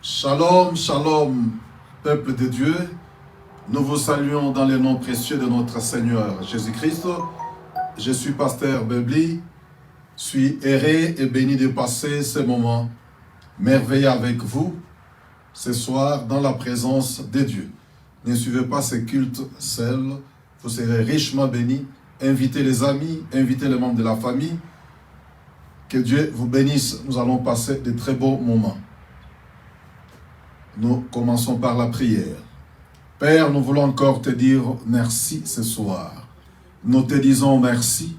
Shalom, shalom, peuple de Dieu. Nous vous saluons dans le nom précieux de notre Seigneur Jésus-Christ. Je suis pasteur Bebli, suis heureux et béni de passer ce moment merveilleux avec vous ce soir dans la présence de Dieu. Ne suivez pas ce culte seul, vous serez richement bénis. Invitez les amis, invitez les membres de la famille. Que Dieu vous bénisse. Nous allons passer de très beaux moments. Nous commençons par la prière. Père, nous voulons encore te dire merci ce soir. Nous te disons merci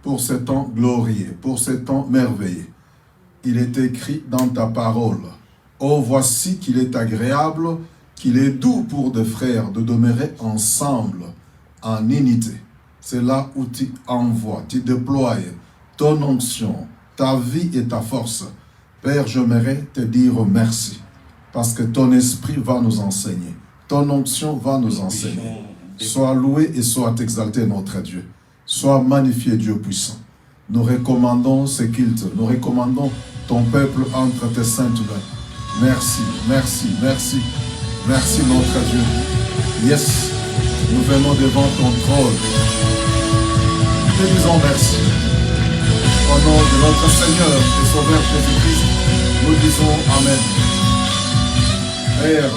pour ce temps glorieux, pour ce temps merveilleux. Il est écrit dans ta parole. Oh, voici qu'il est agréable, qu'il est doux pour des frères de demeurer ensemble en unité. C'est là où tu envoies, tu déploies ton onction, ta vie et ta force. Père, j'aimerais te dire merci. Parce que ton esprit va nous enseigner. Ton onction va nous enseigner. Sois loué et sois exalté, notre Dieu. Sois magnifié, Dieu puissant. Nous recommandons ce culte. Nous recommandons ton peuple entre tes saintes mains. Merci, merci, merci. Merci, notre Dieu. Yes, nous venons devant ton trône. Nous te disons merci. Au nom de notre Seigneur et Sauveur Jésus-Christ, nous disons Amen. Père,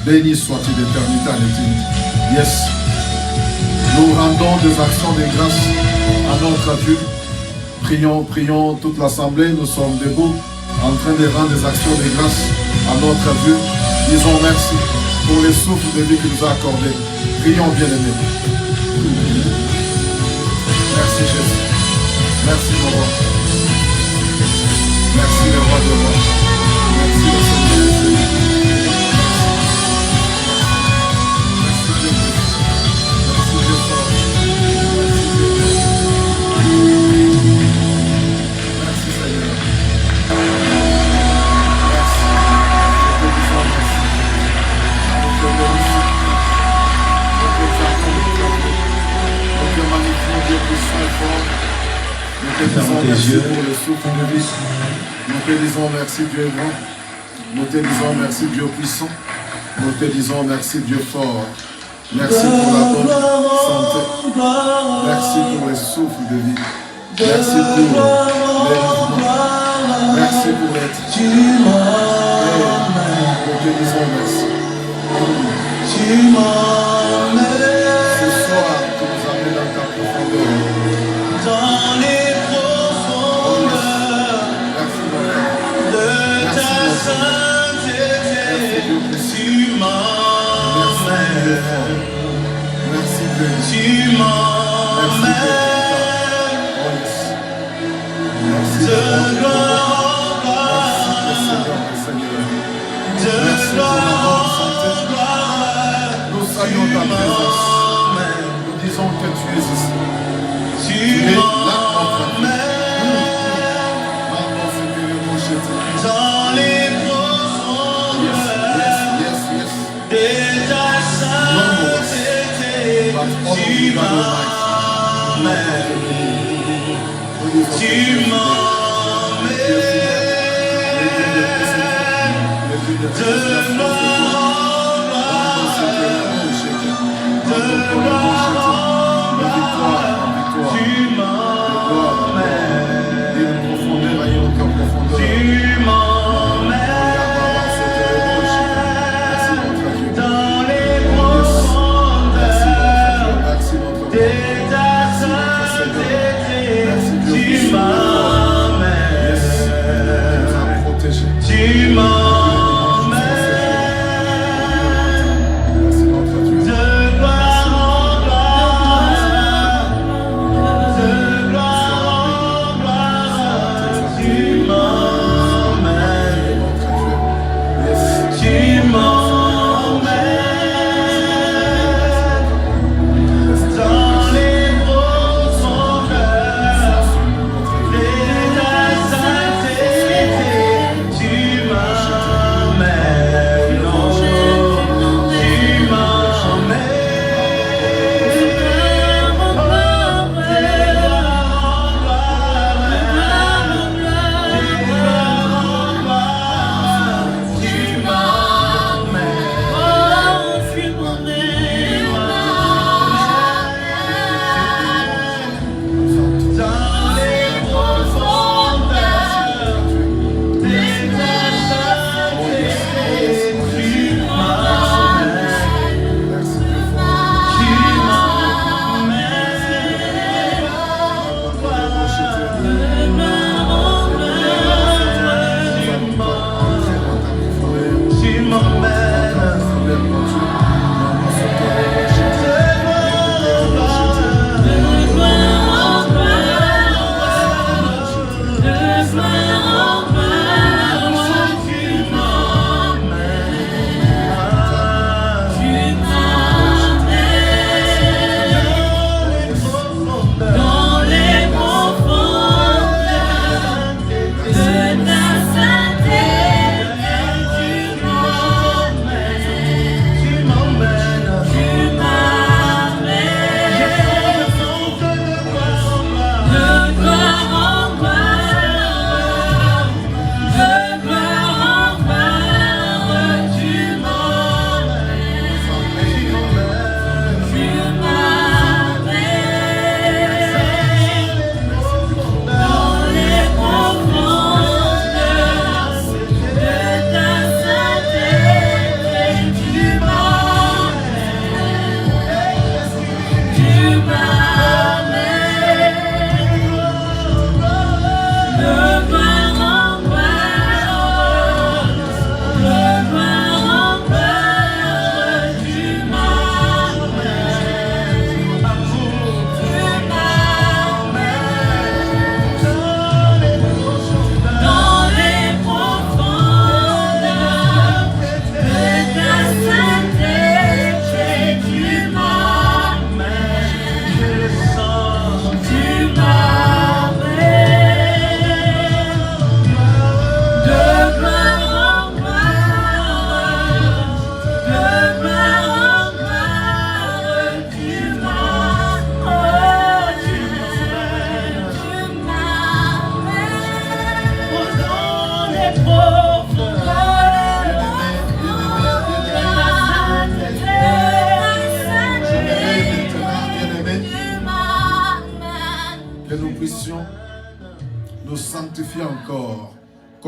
béni sois-tu d'éternité en éternité. Yes. Nous rendons des actions de grâce à notre Dieu. Prions, prions toute l'assemblée. Nous sommes debout en train de rendre des actions de grâce à notre Dieu. Disons merci pour les souffles de vie qu'il nous a accordés. Prions, bien-aimés. Merci Jésus. Merci mon roi. Merci le roi de roi. Merci le Seigneur de Dieu. Nous te disons merci pour le souffle de vie. Nous te disons merci Dieu grand. Nous te disons merci Dieu puissant. Nous te disons merci Dieu fort. Merci pour la bonne santé. Merci pour le souffle de vie. Merci pour les mouvements. Merci pour l'être. Nous te disons merci. Ce soir, tu nous amènes dans ta profondeur. Dans les profondeurs de ta sainteté, tu m'emmènes. Merci Dieu. Tu m'emmènes. De gloire en gloire. De gloire en gloire. Nous saluons ta présence. Nous disons que tu es ici. Tu es là entre nous. Dans les profondeurs de ta sainteté, tu m'emmènes. Tu m'emmènes de gloire en gloire, de gloire en gloire, tu m'emmènes, tu m'emmènes dans les profondeurs de ta sainteté, tu m'emmènes, tu m'emmènes. Tu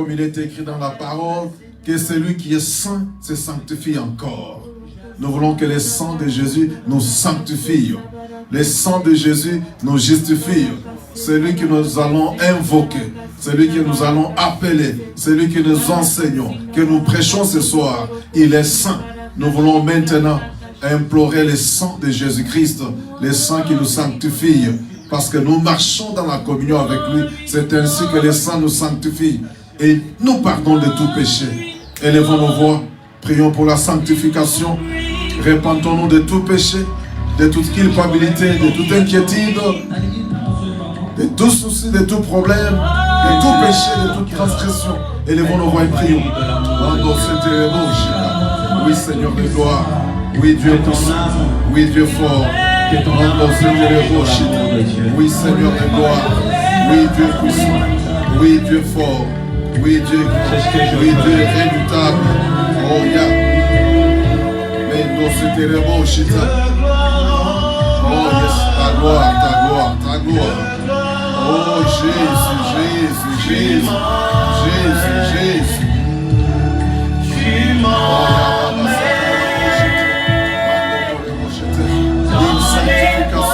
comme il est écrit dans la parole, que celui qui est saint se sanctifie encore. Nous voulons que le sang de Jésus nous sanctifie. Le sang de Jésus nous justifie. Celui que nous allons invoquer, celui que nous allons appeler, celui que nous enseignons, que nous prêchons ce soir, il est saint. Nous voulons maintenant implorer le sang de Jésus-Christ, le sang qui nous sanctifie, parce que nous marchons dans la communion avec lui. C'est ainsi que le sang nous sanctifie et nous pardonne de tout péché. Élevons nos voix, prions pour la sanctification, repentons-nous de tout péché, de toute culpabilité, de toute inquiétude, de tout souci, de tout problème, de tout péché, de toute transgression. Élevons nos voix et prions. Oui, Seigneur de gloire. Oui, Dieu puissant. Oui, Dieu fort. Oui, Seigneur de gloire. Oui, Dieu puissant. Oui, Dieu fort. Oui, Dieu redoutable. Oh, yeah. Oh, yes, ta gloire, ta gloire, ta gloire. Oh, Jésus, Jésus, Jésus, Jésus, Jésus. Oh,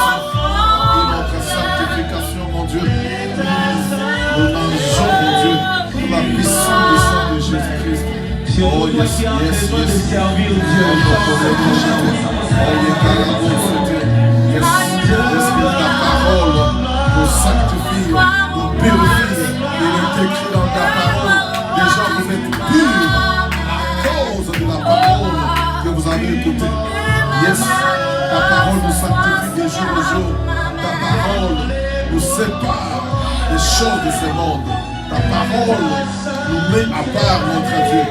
sanctification, mon Dieu. Nous mangeons, mon Dieu, pour la puissance du sang de Jésus-Christ. Oh, yes, yes, yes. L'esprit de la parole nous sanctifie, nous purifie. Il est écrit dans ta parole. Déjà, vous êtes purs à cause de la parole que vous avez écoutée. Yes, ta parole nous sanctifie de jour en jour. Ta parole nous sépare des choses de ce monde. Ta parole nous met à part notre Dieu.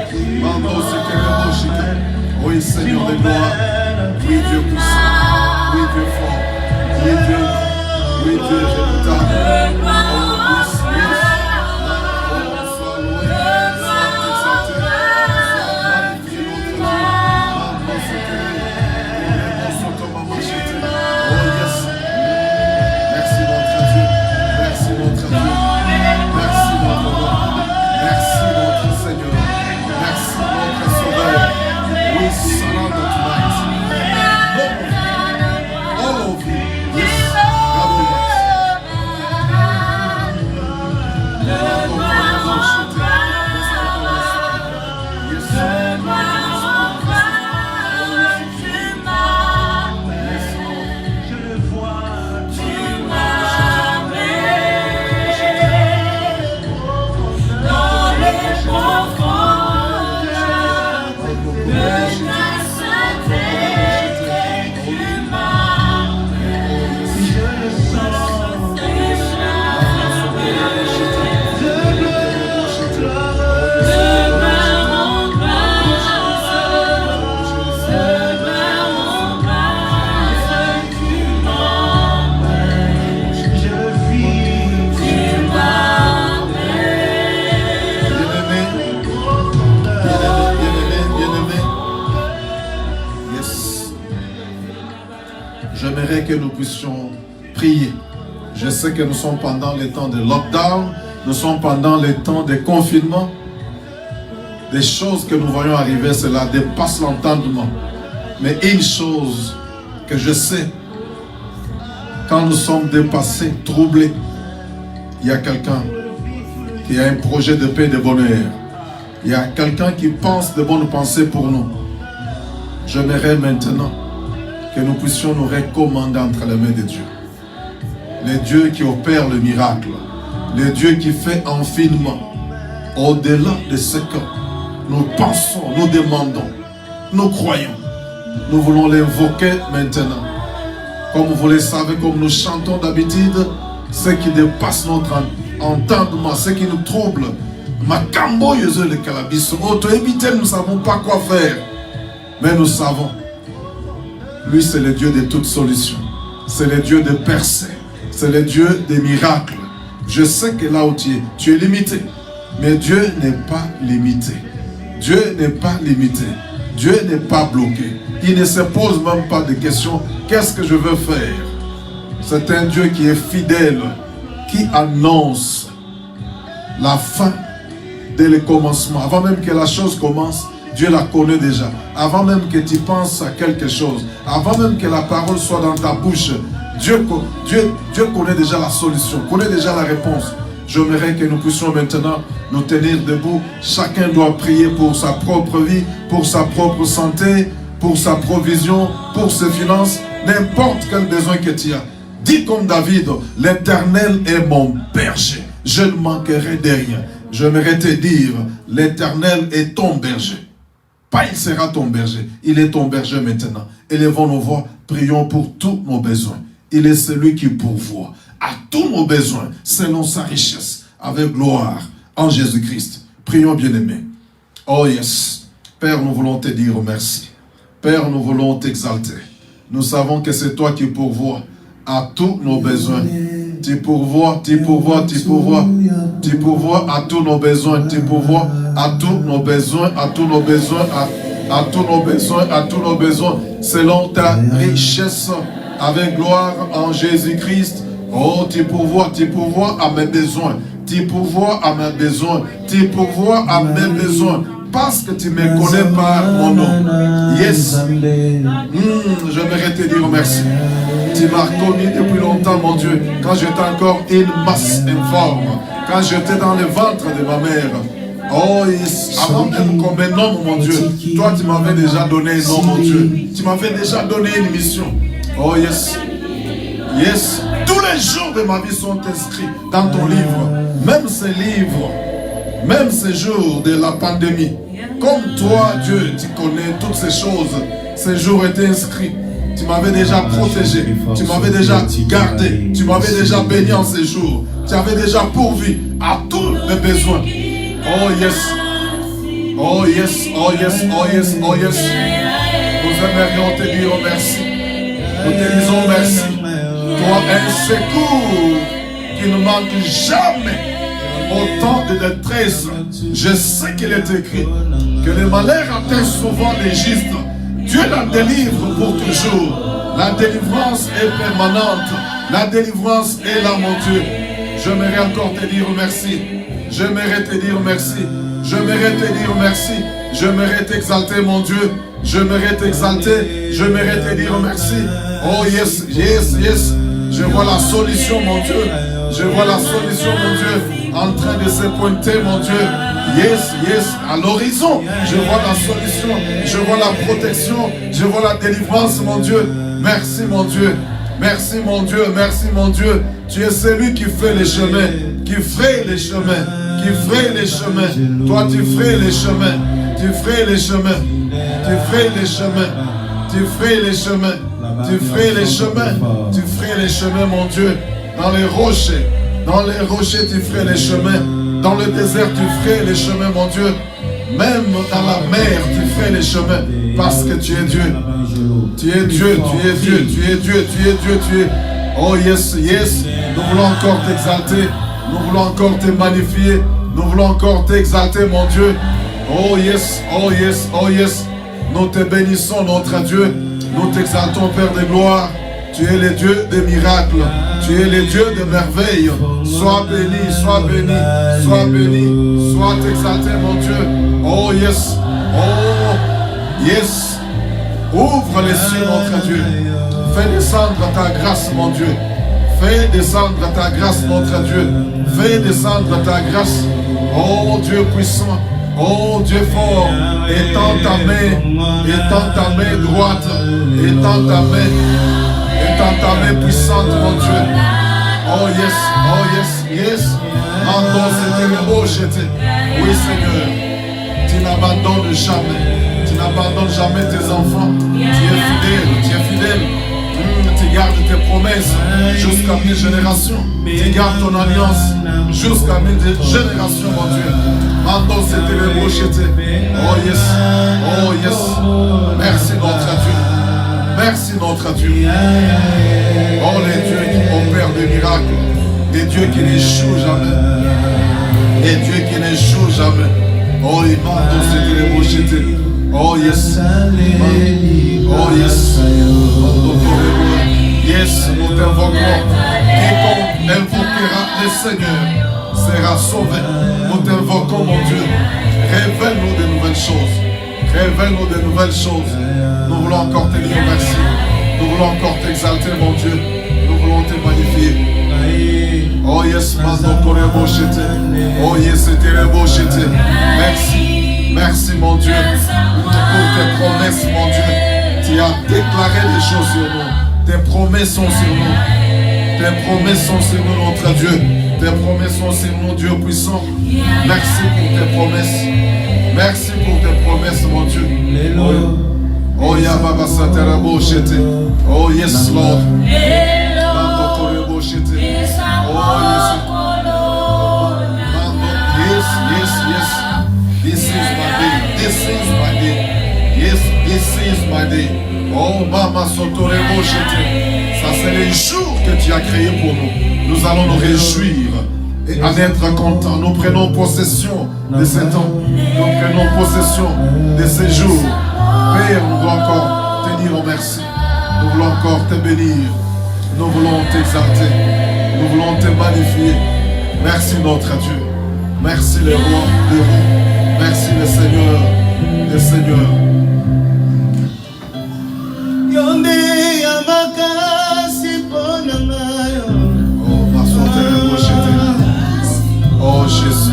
Oui, Seigneur de gloire. Oui, Dieu puissant. Oui, Dieu fort. Oui, Dieu redoutable. Oh, yes, yes. Sois loué. Oh, yes. Merci, notre Dieu. Merci, notre Dieu. Merci, notre roi. Merci, notre Seigneur. Merci, notre Sauveur. We surrender tonight. All of you. Yes. God will J'aimerais que nous puissions prier. Je sais que nous sommes pendant les temps de lockdown, nous sommes pendant les temps de confinement. Des choses que nous voyons arriver, cela dépasse l'entendement. Mais une chose que je sais, quand nous sommes dépassés, troublés, il y a quelqu'un qui a un projet de paix et de bonheur. Il y a quelqu'un qui pense de bonnes pensées pour nous. J'aimerais maintenant que nous puissions nous recommander entre les mains de Dieu. Le Dieu qui opère le miracle. Le Dieu qui fait infiniment au-delà de ce que nous pensons, nous demandons, nous croyons. Nous voulons l'invoquer maintenant. Comme vous le savez, comme nous chantons d'habitude, ce qui dépasse notre entendement, ce qui nous trouble. Makambo yezo le calabiso. Auto éviter, nous ne savons pas quoi faire. Mais nous savons. Lui, c'est le Dieu de toutes solutions. C'est le Dieu de percées. C'est le Dieu des miracles. Je sais que là où tu es limité. Mais Dieu n'est pas limité. Dieu n'est pas limité. Dieu n'est pas bloqué. Il ne se pose même pas de questions. Qu'est-ce que je veux faire? C'est un Dieu qui est fidèle, qui annonce la fin dès le commencement. Avant même que la chose commence, Dieu la connaît déjà. Avant même que tu penses à quelque chose, avant même que la parole soit dans ta bouche, Dieu connaît déjà la solution, connaît déjà la réponse. J'aimerais que nous puissions maintenant nous tenir debout. Chacun doit prier pour sa propre vie, pour sa propre santé, pour sa provision, pour ses finances, n'importe quel besoin que tu as. Dis comme David, l'Éternel est mon berger, je ne manquerai de rien. J'aimerais te dire, l'Éternel est ton berger. Pas il sera ton berger, il est ton berger maintenant. Élevons nos voix, prions pour tous nos besoins. Il est celui qui pourvoit à tous nos besoins, selon sa richesse, avec gloire, en Jésus-Christ. Prions, bien-aimés. Oh yes. Père, nous voulons te dire merci. Père, nous voulons t'exalter. Nous savons que c'est toi qui pourvois à tous nos besoins. Tu pourvois, tu pourvois, tu pourvois. Tu pourvois à tous nos besoins. Tu pourvois à tous nos besoins, à tous nos besoins, à tous nos besoins, à tous nos besoins, selon ta richesse, avec gloire en Jésus-Christ. Oh, tu pourvois à mes besoins. Tu pourvois à mes besoins. Tu pourvois à mes besoins. Parce que tu me connais par mon nom. Yes. J'aimerais te dire merci. Tu m'as connu depuis longtemps, mon Dieu. Quand j'étais encore une masse informe. Quand j'étais dans le ventre de ma mère. Oh, yes. Avant même qu'on me nomme, mon Dieu. Toi, tu m'avais déjà donné un nom, mon Dieu. Tu m'avais déjà donné une mission. Oh, yes. Yes. Tous les jours de ma vie sont inscrits dans ton livre. Même ces livres. Même ces jours de la pandémie, comme toi, Dieu, tu connais toutes ces choses, ces jours étaient inscrits. Tu m'avais déjà protégé, tu m'avais déjà gardé, tu m'avais déjà béni en ces jours. Tu avais déjà pourvu à tous mes besoins. Oh yes, oh yes, oh yes, oh yes, oh yes. Nous aimerions te dire merci. Nous te disons merci. Toi, un secours qui ne manque jamais. Au temps de détresse, je sais qu'il est écrit que le malheur atteint souvent les justes. Dieu la délivre pour toujours. La délivrance est permanente. La délivrance est là, mon Dieu. J'aimerais encore te dire merci. J'aimerais te dire merci. J'aimerais te dire merci. J'aimerais t'exalter, mon Dieu. J'aimerais t'exalter. J'aimerais te dire merci. Oh yes, yes, yes. Je vois la solution, mon Dieu. Je vois la solution, mon Dieu, en train de se pointer, mon Dieu. Yes, yes, à l'horizon. Je vois la solution. Je vois la protection. Je vois la délivrance, mon Dieu. Merci, mon Dieu. Merci, mon Dieu. Merci, mon Dieu. Tu es celui qui fait les chemins, qui fraye les chemins, qui fraye les chemins. Toi, tu frayes les chemins. Tu frayes les chemins. Tu frayes les chemins. Tu frayes les chemins. Tu frayes les chemins. Tu frayes les chemins, mon Dieu. Dans les rochers, tu ferais les chemins. Dans le désert, tu ferais les chemins, mon Dieu. Même dans la mer, tu ferais les chemins. Parce que tu es Dieu. Tu es Dieu, tu es Dieu, tu es Dieu, tu es Dieu, tu es. Oh yes, yes. Nous voulons encore t'exalter. Nous voulons encore te magnifier. Nous voulons encore t'exalter, mon Dieu. Oh yes, oh yes, oh yes. Nous te bénissons, notre Dieu. Nous t'exaltons, Père de gloire. Tu es le Dieu des miracles. Tu es le Dieu de merveilles. Sois béni, sois béni, sois béni. Sois exalté, mon Dieu. Oh yes, oh yes. Ouvre les cieux, notre Dieu. Fais descendre ta grâce, mon Dieu. Fais descendre ta grâce, notre Dieu. Fais descendre ta grâce. Oh Dieu puissant. Oh Dieu fort. Étends ta main droite. Étends ta main puissante, mon Dieu. Oh yes, yes. Oui, Seigneur. Tu n'abandonnes jamais. Tu n'abandonnes jamais tes enfants. Tu es fidèle. Tu gardes tes promesses jusqu'à 1000 générations. Tu gardes ton alliance jusqu'à 1000 générations, mon Dieu. Oh yes, oh yes. Merci notre Dieu. Merci notre Dieu. Oh les dieux qui opèrent des miracles. Des dieux qui n'échouent jamais. Des dieux qui n'échouent jamais. Oh il oh yes. Oh yes. Yes, nous t'invoquons. Quiconque invoquera le Seigneur sera sauvé. Nous t'invoquons, mon Dieu. Révèle-nous de nouvelles choses. Révèle-nous de nouvelles choses. Nous voulons encore te dire merci. Nous voulons encore t'exalter, mon Dieu. Nous voulons te magnifier. Oh yes, Mando Korebo Chete. Oh yes, Terebo Chete. Merci. Merci, mon Dieu, pour tes promesses, mon Dieu. Tu as déclaré des choses sur nous. Tes promesses sont sur nous. Tes promesses sont sur nous, notre Dieu. Tes promesses sont sur nous, Dieu puissant. Merci pour tes promesses. Merci pour tes promesses, mon Dieu. Oh, Yababa Satarabo Chete. Oh, yes, Lord. Mando Korebo Chete. Oh, yes. Mando, yes. This is my day. This is my day. Yes, this is my day. Oh, Mama Sotorebo Chete. Ça, c'est les jours que tu as créés pour nous. Nous allons nous réjouir et en être contents. Nous prenons possession de ce temps. Nous prenons possession de ces jours. Père, nous voulons encore te dire merci. Nous voulons encore te bénir. Nous voulons t'exalter. Nous voulons te magnifier. Merci notre Dieu. Merci les rois, les rois. Merci les seigneurs, les seigneurs. Oh Jésus.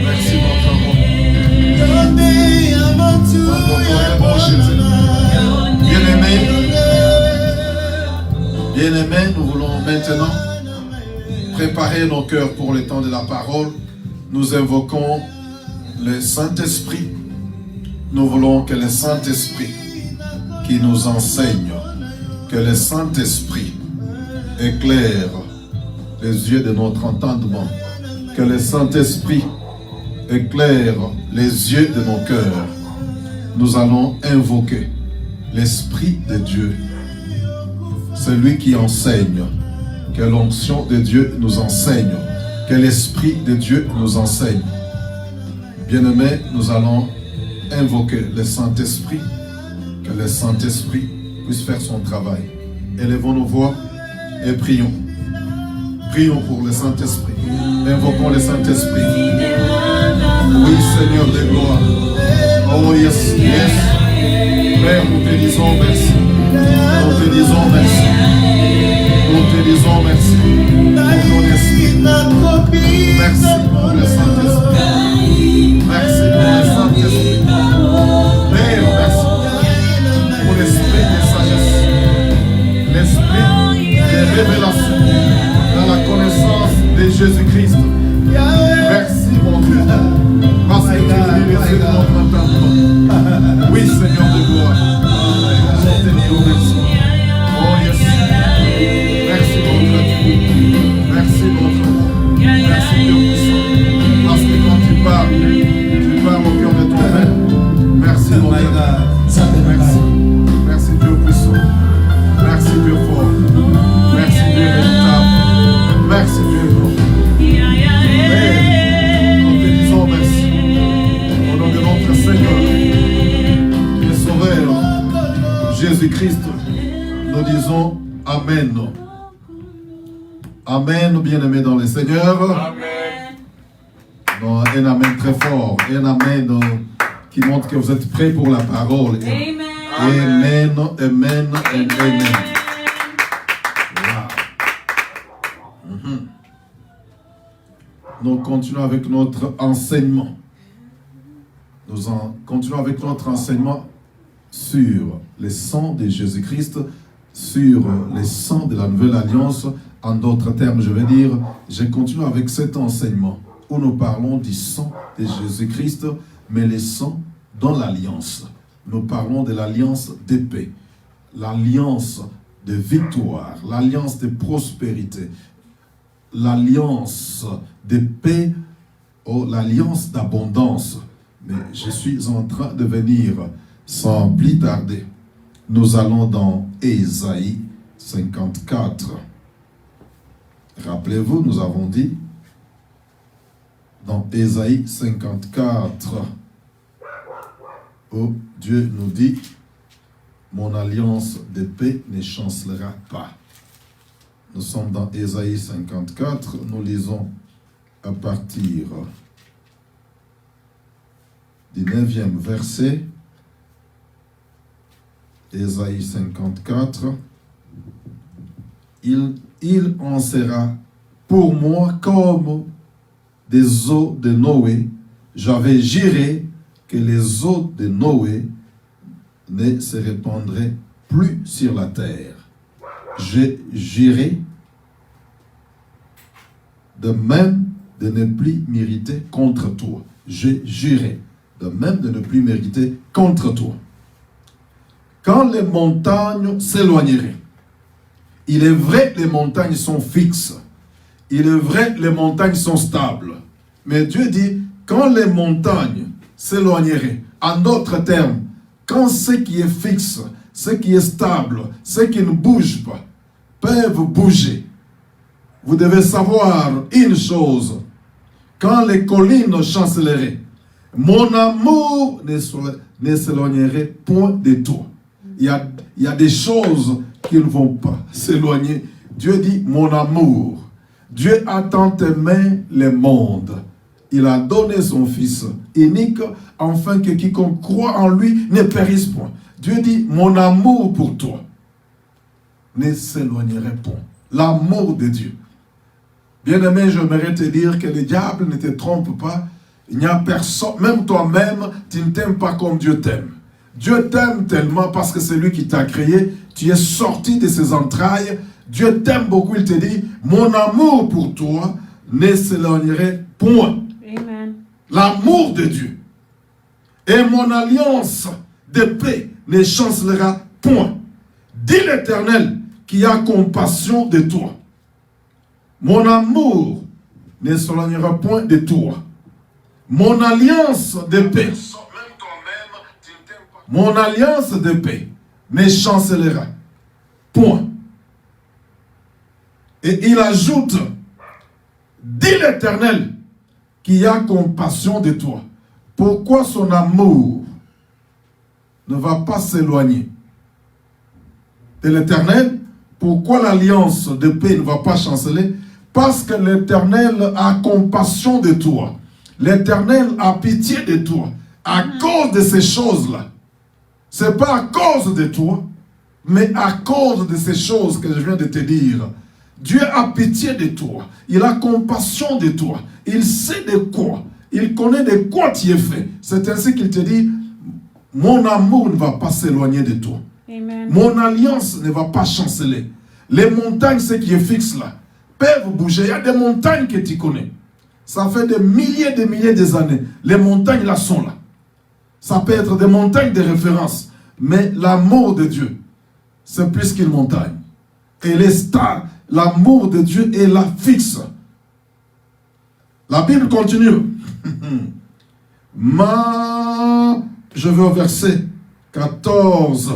Merci notre roi. Bien-aimés, nous voulons maintenant préparer nos cœurs pour le temps de la parole. Nous invoquons le Saint-Esprit. Nous voulons que le Saint-Esprit qui nous enseigne, que le Saint-Esprit éclaire les yeux de notre entendement, que le Saint-Esprit éclaire les yeux de nos cœurs. Nous allons invoquer l'Esprit de Dieu, celui qui enseigne, que l'onction de Dieu nous enseigne, que l'Esprit de Dieu nous enseigne. Bien-aimés, nous allons invoquer le Saint-Esprit, que le Saint-Esprit puisse faire son travail. Élevons nos voix et prions. Prions pour le Saint-Esprit. Invoquons le Saint-Esprit. Oui, Seigneur de gloire. Oh, yes, yes. Père, nous te disons merci. Nous te disons merci. Nous te disons merci pour ton esprit. Merci pour le Saint-Esprit. Merci pour le Saint-Esprit. Père, merci pour l'esprit de sagesse, l'esprit de révélation dans la connaissance de Jésus-Christ. Merci mon Dieu, parce que tu es les yeux de notre entendement. Oui, Seigneur de gloire, nous te disons merci. Oh yes, merci notre Dieu, merci notre roi, merci Dieu puissant, parce que quand tu parles au cœur de ton Père. Merci mon Dieu, merci, merci Dieu puissant, merci Dieu fort, merci Dieu véritable, merci Dieu grand. Nous te disons merci au nom de notre Seigneur et Sauveur Jésus-Christ. Nous disons Amen. Amen, bien-aimés dans le Seigneur. Amen. Bon, un Amen très fort, un Amen qui montre que vous êtes prêts pour la parole. Amen. Amen, amen, and amen. Wow. Nous continuons avec notre enseignement. Continuons avec notre enseignement sur le sang de Jésus-Christ, sur le sang de la Nouvelle Alliance. En d'autres termes, je vais dire, je continue avec cet enseignement où nous parlons du sang de Jésus-Christ, mais le sang dans l'alliance. Nous parlons de l'alliance de paix, l'alliance de victoire, l'alliance de prospérité, l'alliance de paix, ou l'alliance d'abondance. Mais je suis en train de venir sans plus tarder. Nous allons dans Ésaïe 54. Rappelez-vous, nous avons dit dans Ésaïe 54, où Dieu nous dit, mon alliance de paix ne chancelera pas. Nous sommes dans Ésaïe 54, nous lisons à partir du 9e verset. Ésaïe 54. Il en sera pour moi comme des eaux de Noé. J'avais juré que les eaux de Noé ne se répandraient plus sur la terre. J'ai juré de même de ne plus mériter contre toi. J'ai juré de même de ne plus mériter contre toi. Quand les montagnes s'éloigneraient, il est vrai, les montagnes sont fixes. Il est vrai, les montagnes sont stables. Mais Dieu dit, quand les montagnes s'éloigneraient, en d'autres termes, quand ce qui est fixe, ce qui est stable, ce qui ne bouge pas, peuvent bouger. Vous devez savoir une chose. Quand les collines chancelleraient, mon amour ne s'éloignerait point de toi. Il y a des choses qui ne vont pas s'éloigner. Dieu dit, mon amour. Dieu a tant aimé le monde. Il a donné son Fils unique, afin que quiconque croit en lui ne périsse point. Dieu dit, mon amour pour toi ne s'éloignerait point. L'amour de Dieu. Bien-aimé, j'aimerais te dire que le diable ne te trompe pas. Il n'y a personne, même toi-même, tu ne t'aimes pas comme Dieu t'aime. Dieu t'aime tellement parce que c'est lui qui t'a créé. Tu es sorti de ses entrailles. Dieu t'aime beaucoup. Il te dit, mon amour pour toi ne s'éloignerait point. Amen. L'amour de Dieu et mon alliance de paix ne chancelera point. Dit l'Éternel qui a compassion de toi. Mon amour ne s'éloignera point de toi. Mon alliance de paix. Mon alliance de paix ne chancelera point. Et il ajoute, dit l'Éternel qui a compassion de toi. Pourquoi son amour ne va pas s'éloigner de l'Éternel? Pourquoi l'alliance de paix ne va pas chanceler? Parce que l'Éternel a compassion de toi. L'Éternel a pitié de toi. À cause de ces choses-là. Ce n'est pas à cause de toi, mais à cause de ces choses que je viens de te dire. Dieu a pitié de toi. Il a compassion de toi. Il sait de quoi. Il connaît de quoi tu es fait. C'est ainsi qu'il te dit, mon amour ne va pas s'éloigner de toi. Amen. Mon alliance ne va pas chanceler. Les montagnes, ce qui est fixe là, peuvent bouger. Il y a des montagnes que tu connais. Ça fait des milliers d'années. Les montagnes là sont là. Ça peut être des montagnes de référence. Mais l'amour de Dieu, c'est plus qu'une montagne. Et les stars, l'amour de Dieu est là fixe. La Bible continue. Je vais au verset 14.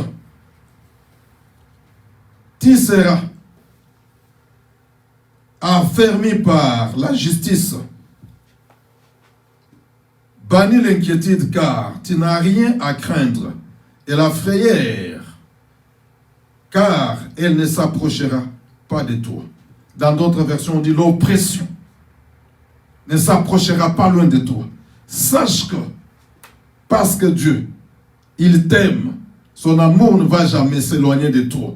Tu seras affermi par la justice. Bannis l'inquiétude car tu n'as rien à craindre. Et la frayeur car elle ne s'approchera pas de toi. Dans d'autres versions, on dit l'oppression ne s'approchera pas loin de toi. Sache que, parce que Dieu, il t'aime, son amour ne va jamais s'éloigner de toi.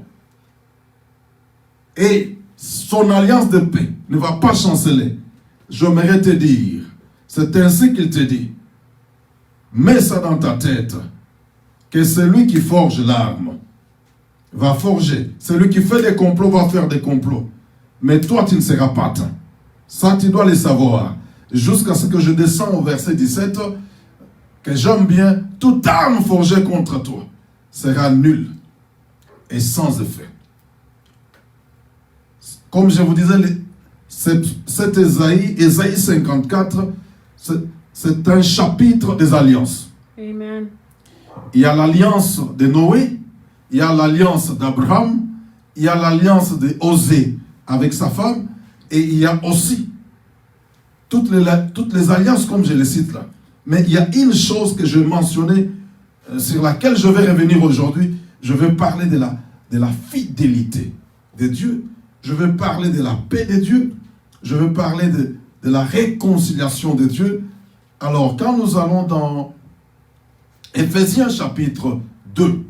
Et son alliance de paix ne va pas chanceler. J'aimerais te dire, c'est ainsi qu'il te dit, mets ça dans ta tête, que celui qui forge l'arme va forger. Celui qui fait des complots va faire des complots. Mais toi, tu ne seras pas atteint. Ça, tu dois le savoir. Jusqu'à ce que je descends au verset 17, que j'aime bien, toute arme forgée contre toi sera nulle et sans effet. Comme je vous disais, cet Ésaïe 54, c'est un chapitre des alliances. Amen. Il y a l'alliance de Noé, il y a l'alliance d'Abraham, il y a l'alliance d'Osée avec sa femme, et il y a aussi toutes les alliances comme je les cite là. Mais il y a une chose que je mentionnais, sur laquelle je vais revenir aujourd'hui. Je veux parler de la fidélité de Dieu. Je veux parler de la paix de Dieu. Je veux parler de la réconciliation de Dieu. Alors, quand nous allons dans Éphésiens chapitre 2,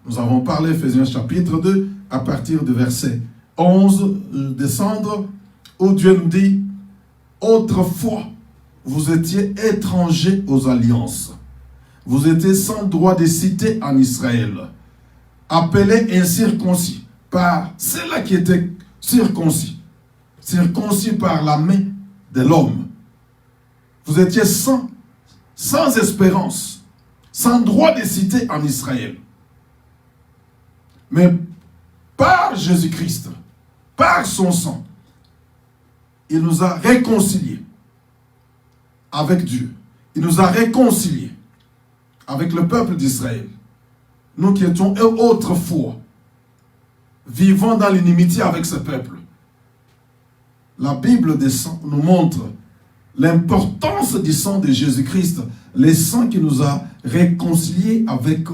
nous avons parlé Éphésiens chapitre 2 à partir du verset 11, descendre, où Dieu nous dit, « Autrefois, vous étiez étrangers aux alliances. Vous étiez sans droit de cité en Israël, appelés incirconcis par ceux-là qui étaient circoncis par la main de l'homme. Vous étiez sans espérance, sans droit de cité en Israël. Mais par Jésus-Christ, par son sang, il nous a réconciliés avec Dieu. Il nous a réconciliés avec le peuple d'Israël. Nous qui étions autrefois vivant dans l'inimitié avec ce peuple. La Bible des sang nous montre l'importance du sang de Jésus-Christ, le sang qui nous a réconciliés avec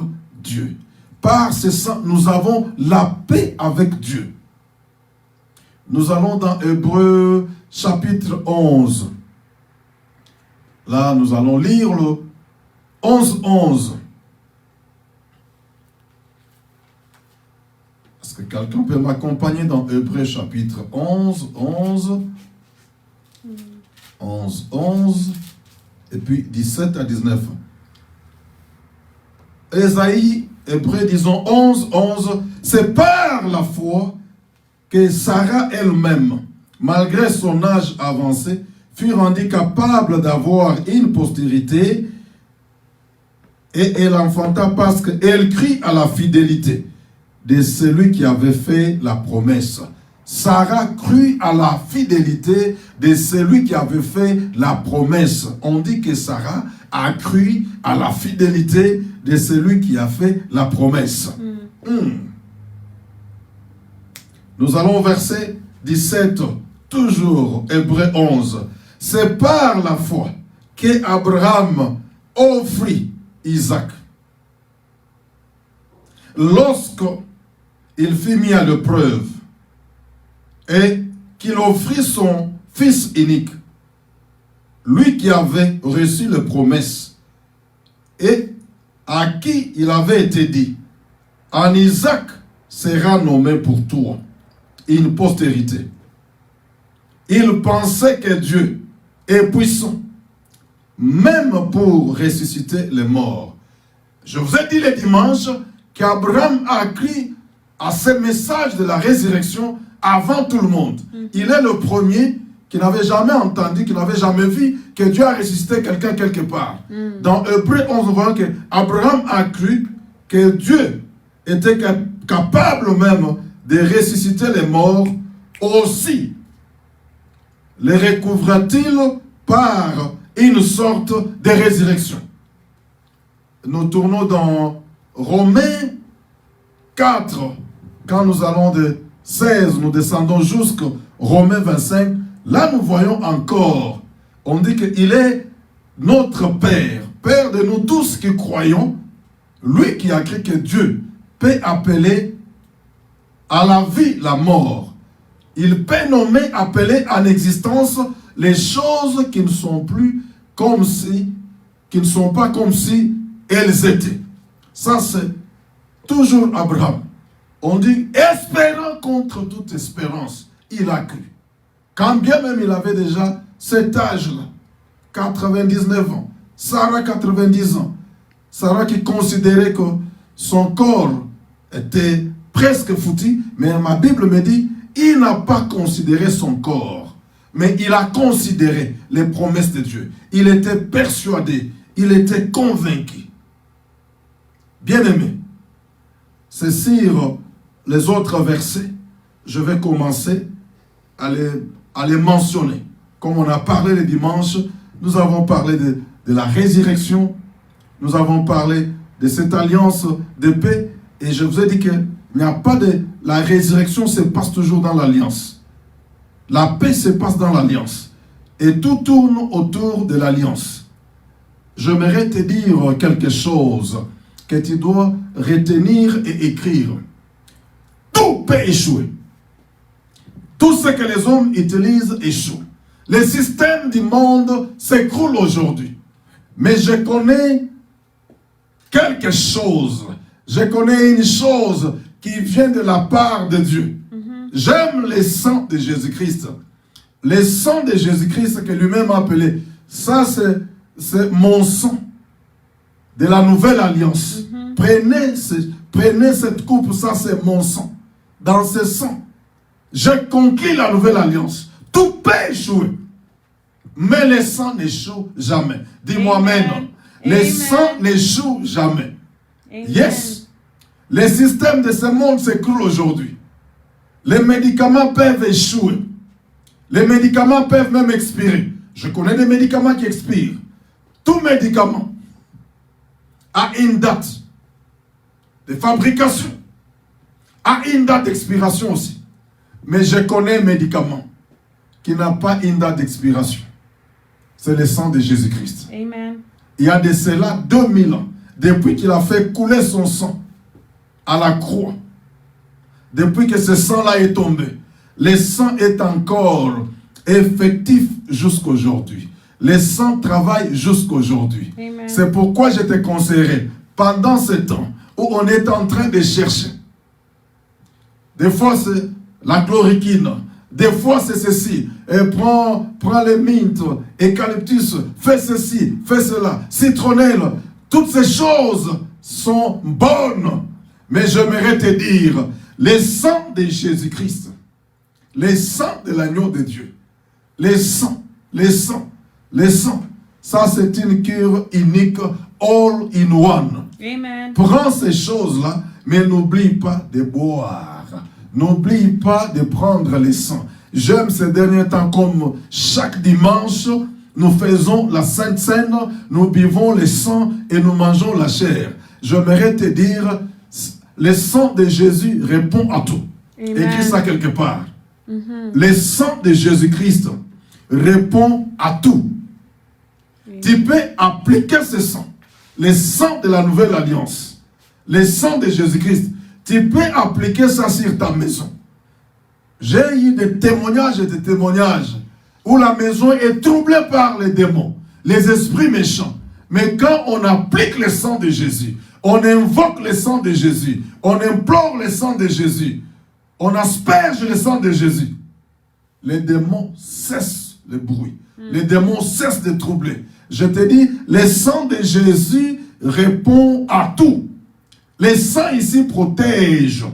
Dieu. Par ce sang, nous avons la paix avec Dieu. Nous allons dans Hébreux chapitre 11. Là, nous allons lire le 11. Est-ce que quelqu'un peut m'accompagner dans Hébreux chapitre 11, 11, et puis 17 à 19. Ésaïe, Hébreux, disons 11, c'est par la foi que Sarah elle-même, malgré son âge avancé, fut rendue capable d'avoir une postérité, et elle enfanta parce qu'elle crie à la fidélité de celui qui avait fait la promesse. Sarah crut à la fidélité de celui qui avait fait la promesse. On dit que Sarah a cru à la fidélité de celui qui a fait la promesse. Nous allons au verset 17, toujours Hébreux 11. C'est par la foi qu'Abraham offrit Isaac. Lorsqu'il fut mis à l'épreuve et qu'il offrit son fils unique, lui qui avait reçu les promesses et à qui il avait été dit, en Isaac sera nommé pour toi une postérité. Il pensait que Dieu est puissant, même pour ressusciter les morts. Je vous ai dit le dimanche qu'Abraham a cru à ce message de la résurrection avant tout le monde. Il est le premier qui n'avait jamais entendu, qui n'avait jamais vu que Dieu a ressuscité quelqu'un quelque part. Dans Hébreux 11, on voit qu'Abraham a cru que Dieu était capable même de ressusciter les morts aussi. Les recouvra-t-il par une sorte de résurrection. Nous tournons dans Romains 4, quand nous allons de 16, nous descendons jusqu'au Romains 25, là nous voyons encore, on dit qu'il est notre Père, Père de nous tous qui croyons, lui qui a cru que Dieu peut appeler à la vie la mort. Il peut nommer, appeler en existence les choses qui ne sont plus comme si, qui ne sont pas comme si elles étaient. Ça c'est toujours Abraham. On dit, espérant contre toute espérance, il a cru. Quand bien même il avait déjà cet âge-là, 99 ans, Sarah 90 ans, Sarah qui considérait que son corps était presque foutu, mais ma Bible me dit, il n'a pas considéré son corps, mais il a considéré les promesses de Dieu. Il était persuadé, il était convaincu. Bien-aimé, c'est sur les autres versets, je vais commencer à les mentionner. Comme on a parlé le dimanche, nous avons parlé de la résurrection, nous avons parlé de cette alliance de paix, et je vous ai dit qu'il n'y a pas de... La résurrection se passe toujours dans l'alliance. La paix se passe dans l'alliance. Et tout tourne autour de l'alliance. J'aimerais te dire quelque chose que tu dois retenir et écrire. Tout peut échouer. Tout ce que les hommes utilisent échoue. Le système du monde s'écroule aujourd'hui. Mais je connais quelque chose. Je connais une chose qui vient de la part de Dieu. J'aime le sang de Jésus-Christ. Le sang de Jésus-Christ que lui-même a appelé. Ça, c'est mon sang de la nouvelle alliance. Prenez cette coupe, ça c'est mon sang. Dans ce sang, j'ai conclu la nouvelle alliance. Tout peut échouer. Mais le sang n'échoue jamais. Dis-moi amen. Le sang n'échoue jamais. Amen. Yes. Les systèmes de ce monde s'écroulent aujourd'hui. Les médicaments peuvent échouer. Les médicaments peuvent même expirer. Je connais des médicaments qui expirent. Tout médicament a une date de fabrication, a une date d'expiration aussi. Mais je connais un médicament qui n'a pas une date d'expiration. C'est le sang de Jésus-Christ. Amen. Il y a de cela 2000 ans, depuis qu'il a fait couler son sang à la croix, depuis que ce sang-là est tombé, le sang est encore effectif jusqu'aujourd'hui. Le sang travaille jusqu'aujourd'hui. C'est pourquoi je te conseillerais, pendant ce temps où on est en train de chercher, des fois c'est la chloroquine, des fois c'est ceci, et prends les mintes, eucalyptus, fais ceci, fais cela, citronnelle, toutes ces choses sont bonnes. Mais j'aimerais te dire, le sang de Jésus-Christ, le sang de l'agneau de Dieu, le sang, ça c'est une cure unique, all in one. Amen. Prends ces choses-là, mais n'oublie pas de boire. N'oublie pas de prendre le sang. J'aime ces derniers temps comme chaque dimanche, nous faisons la Sainte Seine, nous buvons le sang et nous mangeons la chair. J'aimerais te dire, le sang de Jésus répond à tout. Amen. Écris ça quelque part. Le sang de Jésus-Christ répond à tout. Amen. Tu peux appliquer ce sang, le sang de la nouvelle alliance, le sang de Jésus-Christ. Tu peux appliquer ça sur ta maison. J'ai eu des témoignages et des témoignages où la maison est troublée par les démons, les esprits méchants. Mais quand on applique le sang de Jésus, on invoque le sang de Jésus, on implore le sang de Jésus, on asperge le sang de Jésus, les démons cessent le bruit. Les démons cessent de troubler. Je te dis, le sang de Jésus répond à tout. Le sang ici protège.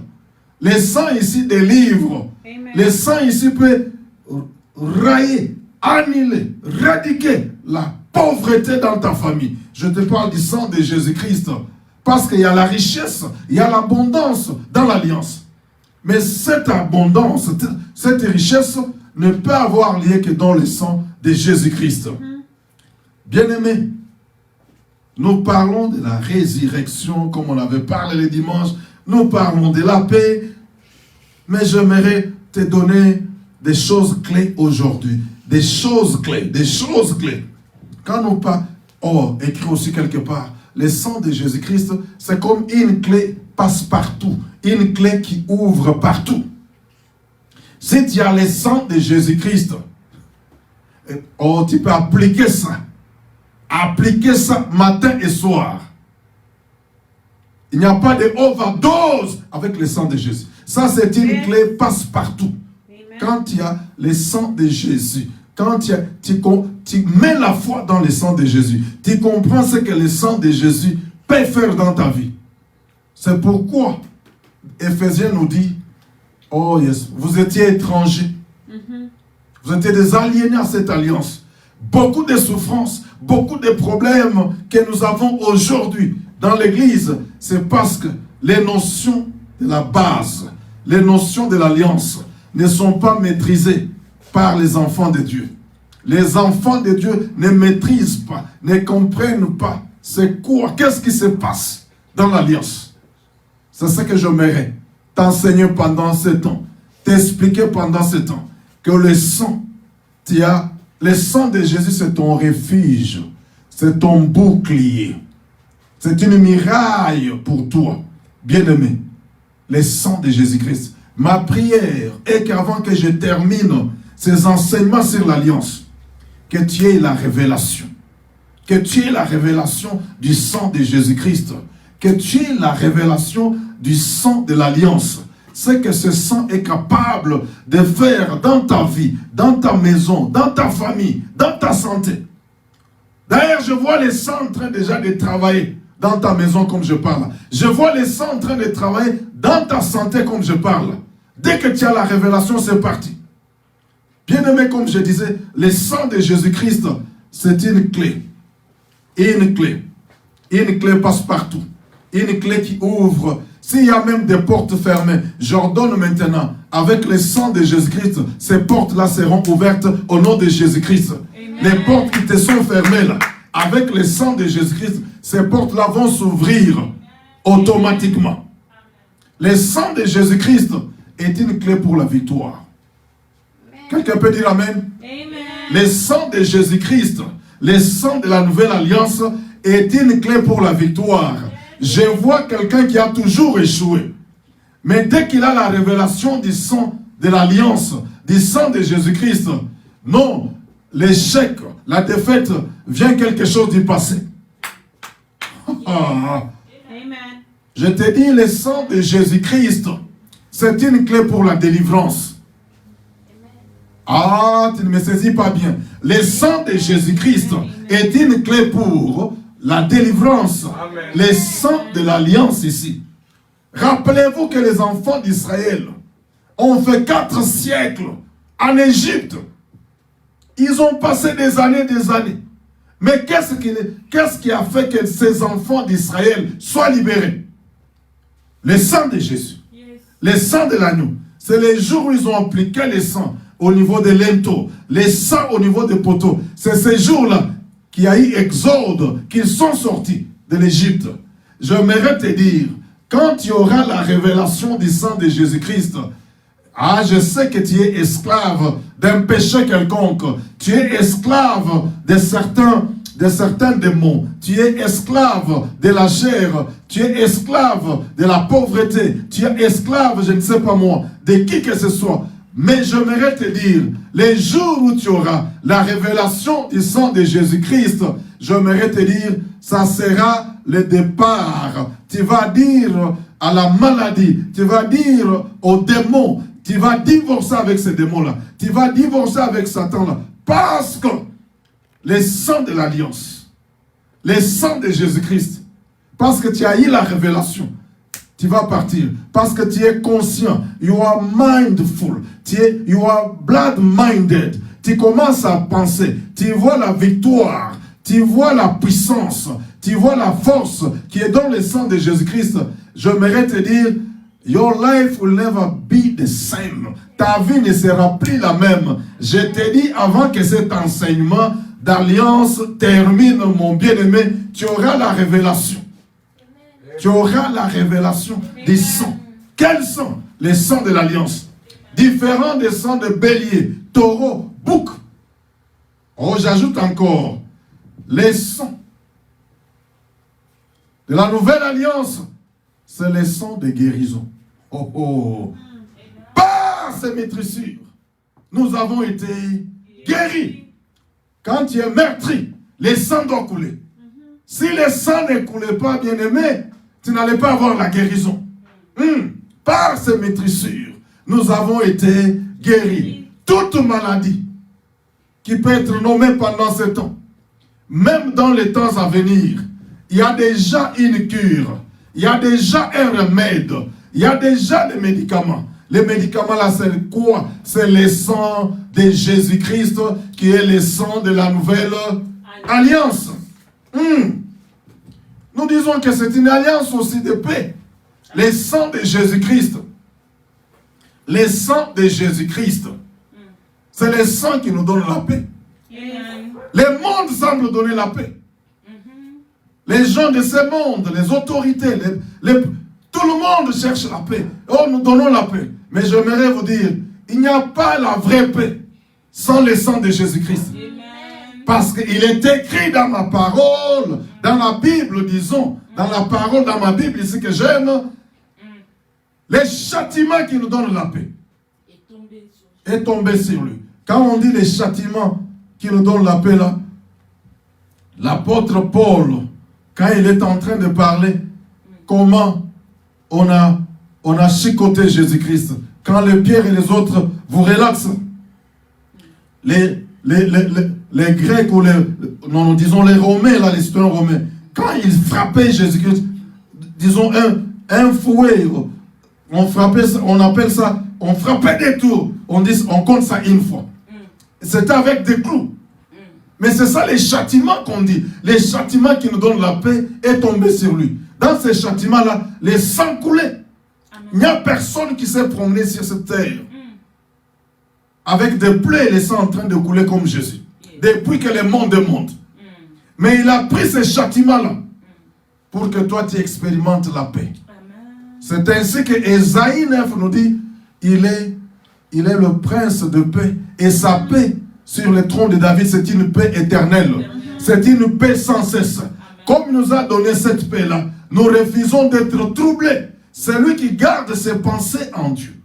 Le sang ici délivre. Amen. Le sang ici peut railler, annuler, éradiquer la pauvreté dans ta famille. Je te parle du sang de Jésus-Christ. Parce qu'il y a la richesse, il y a l'abondance dans l'alliance. Mais cette abondance, cette richesse ne peut avoir lieu que dans le sang de Jésus-Christ. Bien-aimés, nous parlons de la résurrection, comme on avait parlé le dimanche. Nous parlons de la paix. Mais j'aimerais te donner des choses clés aujourd'hui. Des choses clés. Des choses clés. Quand nous parlons, écrit aussi quelque part, le sang de Jésus-Christ, c'est comme une clé passe-partout. Une clé qui ouvre partout. Si tu as le sang de Jésus-Christ, tu peux appliquer ça. Appliquer ça matin et soir. Il n'y a pas de overdose avec le sang de Jésus. Ça, c'est une clé passe-partout. Quand tu as le sang de Jésus, quand tu mets la foi dans le sang de Jésus, tu comprends ce que le sang de Jésus peut faire dans ta vie. C'est pourquoi Éphésiens nous dit, oh yes, vous étiez étrangers. Vous étiez des aliénés à cette alliance. Beaucoup de souffrances, beaucoup de problèmes que nous avons aujourd'hui dans l'église, c'est parce que les notions de la base, les notions de l'alliance ne sont pas maîtrisées par les enfants de Dieu. Les enfants de Dieu ne maîtrisent pas, ne comprennent pas c'est quoi, qu'est-ce qui se passe dans l'alliance. C'est ce que j'aimerais t'enseigner pendant ce temps, t'expliquer pendant ce temps, que le sang, le sang de Jésus, c'est ton refuge, c'est ton bouclier. C'est une muraille pour toi, bien-aimé. Le sang de Jésus-Christ. Ma prière est qu'avant que je termine ces enseignements sur l'alliance, que tu aies la révélation. Que tu aies la révélation du sang de Jésus-Christ. Que tu aies la révélation du sang de l'alliance. C'est que ce sang est capable de faire dans ta vie, dans ta maison, dans ta famille, dans ta santé. D'ailleurs, je vois les sangs en train déjà de travailler dans ta maison comme je parle. Je vois les sangs en train de travailler dans ta santé comme je parle. Dès que tu as la révélation, c'est parti. Bien-aimé, comme je disais, le sang de Jésus-Christ, c'est une clé. Une clé. Une clé passe partout. Une clé qui ouvre. S'il y a même des portes fermées, j'ordonne maintenant, avec le sang de Jésus-Christ, ces portes-là seront ouvertes au nom de Jésus-Christ. Les portes qui te sont fermées là, avec le sang de Jésus-Christ, ces portes-là vont s'ouvrir automatiquement. Le sang de Jésus-Christ est une clé pour la victoire. Quelqu'un peut dire Amen? Le sang de Jésus-Christ, le sang de la nouvelle alliance est une clé pour la victoire. Je vois quelqu'un qui a toujours échoué. Mais dès qu'il a la révélation du sang de l'alliance, du sang de Jésus-Christ, non, l'échec, la défaite vient quelque chose du passé. Je te dis, le sang de Jésus-Christ, c'est une clé pour la délivrance. Ah, tu ne me saisis pas bien. Le sang de Jésus-Christ est une clé pour la délivrance. Amen. Le sang de l'alliance ici. Rappelez-vous que les enfants d'Israël ont fait 4 siècles en Égypte. Ils ont passé des années. Mais qu'est-ce qui a fait que ces enfants d'Israël soient libérés? Le sang de Jésus. Yes. Le sang de l'agneau. C'est les jours où ils ont appliqué le sang au niveau des linteaux, les sang au niveau des poteaux. C'est ces jours-là qu'il y a eu exode, qu'ils sont sortis de l'Égypte. J'aimerais te dire, quand tu auras la révélation du sang de Jésus-Christ, ah, je sais que tu es esclave d'un péché quelconque. Tu es esclave de certains démons. Tu es esclave de la chair. Tu es esclave de la pauvreté. Tu es esclave, je ne sais pas moi, de qui que ce soit. Mais j'aimerais te dire, les jours où tu auras la révélation du sang de Jésus-Christ, j'aimerais te dire, ça sera le départ. Tu vas dire à la maladie, tu vas dire aux démons, tu vas divorcer avec ces démons-là. Tu vas divorcer avec Satan-là. Parce que le sang de l'alliance, le sang de Jésus-Christ, parce que tu as eu la révélation, tu vas partir. Parce que tu es conscient. You are mindful. You are blood-minded. Tu commences à penser. Tu vois la victoire. Tu vois la puissance. Tu vois la force qui est dans le sang de Jésus-Christ. J'aimerais te dire, your life will never be the same. Ta vie ne sera plus la même. Je te dis, avant que cet enseignement d'alliance termine, mon bien-aimé, tu auras la révélation. Tu auras la révélation des sangs. Quel sang? Les sangs de l'alliance. Différents des sangs de bélier, taureau, bouc. Oh, j'ajoute encore les sangs de la nouvelle alliance. C'est les sangs de guérison. Oh, oh. Par ces maîtrissures, nous avons été guéris. Quand tu es meurtri, les sangs doivent couler. Si les sangs ne coulaient pas, bien-aimé, tu n'allais pas avoir la guérison. Par ces maîtrissures, nous avons été guéris. Toute maladie qui peut être nommée pendant ce temps, même dans les temps à venir, il y a déjà une cure, il y a déjà un remède, il y a déjà des médicaments. Les médicaments là, c'est quoi? C'est le sang de Jésus-Christ qui est le sang de la nouvelle alliance. Nous disons que c'est une alliance aussi de paix. Le sang de Jésus-Christ. Le sang de Jésus-Christ. C'est le sang qui nous donne la paix. Le monde semble donner la paix. Les gens de ce monde, les autorités, tout le monde cherche la paix. Oh, nous donnons la paix. Mais j'aimerais vous dire, il n'y a pas la vraie paix sans le sang de Jésus-Christ. Parce qu'il est écrit dans ma parole, dans la Bible, disons, dans la parole, dans ma Bible, ici que j'aime, les châtiments qui nous donnent la paix est tombé sur lui. Quand on dit les châtiments qui nous donnent la paix, là, l'apôtre Paul, quand il est en train de parler, comment on a chicoté Jésus-Christ, quand les Pierre et les autres vous relaxent, les Grecs ou non, disons les Romains, là, les citoyens romains, quand ils frappaient Jésus-Christ, disons un fouet, on appelle ça, on frappait des tours, on compte ça une fois. C'était avec des clous. Mais c'est ça les châtiments qu'on dit. Les châtiments qui nous donnent la paix est tombé sur lui. Dans ces châtiments-là, les sangs coulaient. Il n'y a personne qui s'est promené sur cette terre avec des plaies, les sangs en train de couler comme Jésus. Depuis que le monde est monde. Mais il a pris ces châtiments-là pour que toi tu expérimentes la paix. C'est ainsi que Ésaïe 9 nous dit, il est le prince de paix. Et sa paix sur le trône de David, c'est une paix éternelle. C'est une paix sans cesse. Comme il nous a donné cette paix-là, nous refusons d'être troublés. C'est lui qui garde ses pensées en Dieu.